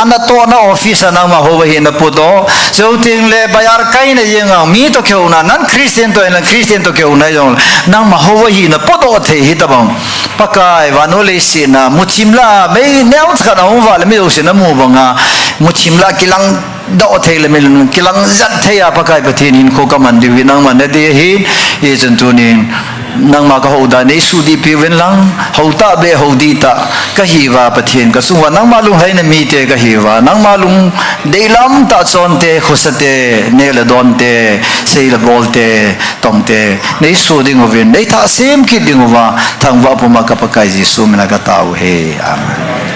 [SPEAKER 1] อันตัวนัออฟฟิศนังมาหัวหินปุโดเจ้าทิ้งเลยบายาร์ไกน์ยังมีตัวเขียวนะนั่นคริสเตียนตัวนั้นคริสเตียนตัวเขียวนะยังนังมาหัวหินปุโดเทหิตบังปากายวันโอเลสินะมุชิมลาไม่แนวกันเอาว่าเลยไม่รู้สินะมูบังอ่ะมุชิมลากิลังดอเทเลมิลกิลังจัดเทียปากายประเทศนินโคกมันดีวินังมันเดียหินเอจันตุนินนังมาก็หูดานิสุดีพิเวนลังหูตาเบหูดีตาก็ฮีวาประเทศก็สุวรรณนังมาลุงให้เนมีเตก็ฮีวานังมาลุงเดลัมตาซอนเตขุสเตเนลดอนเตเซลบอลเตตองเตในสุดิงเวนในท่าเซมคิดดิงว่าทางว่าปุมากับปากายจิสุมนักตาวเฮอาเมน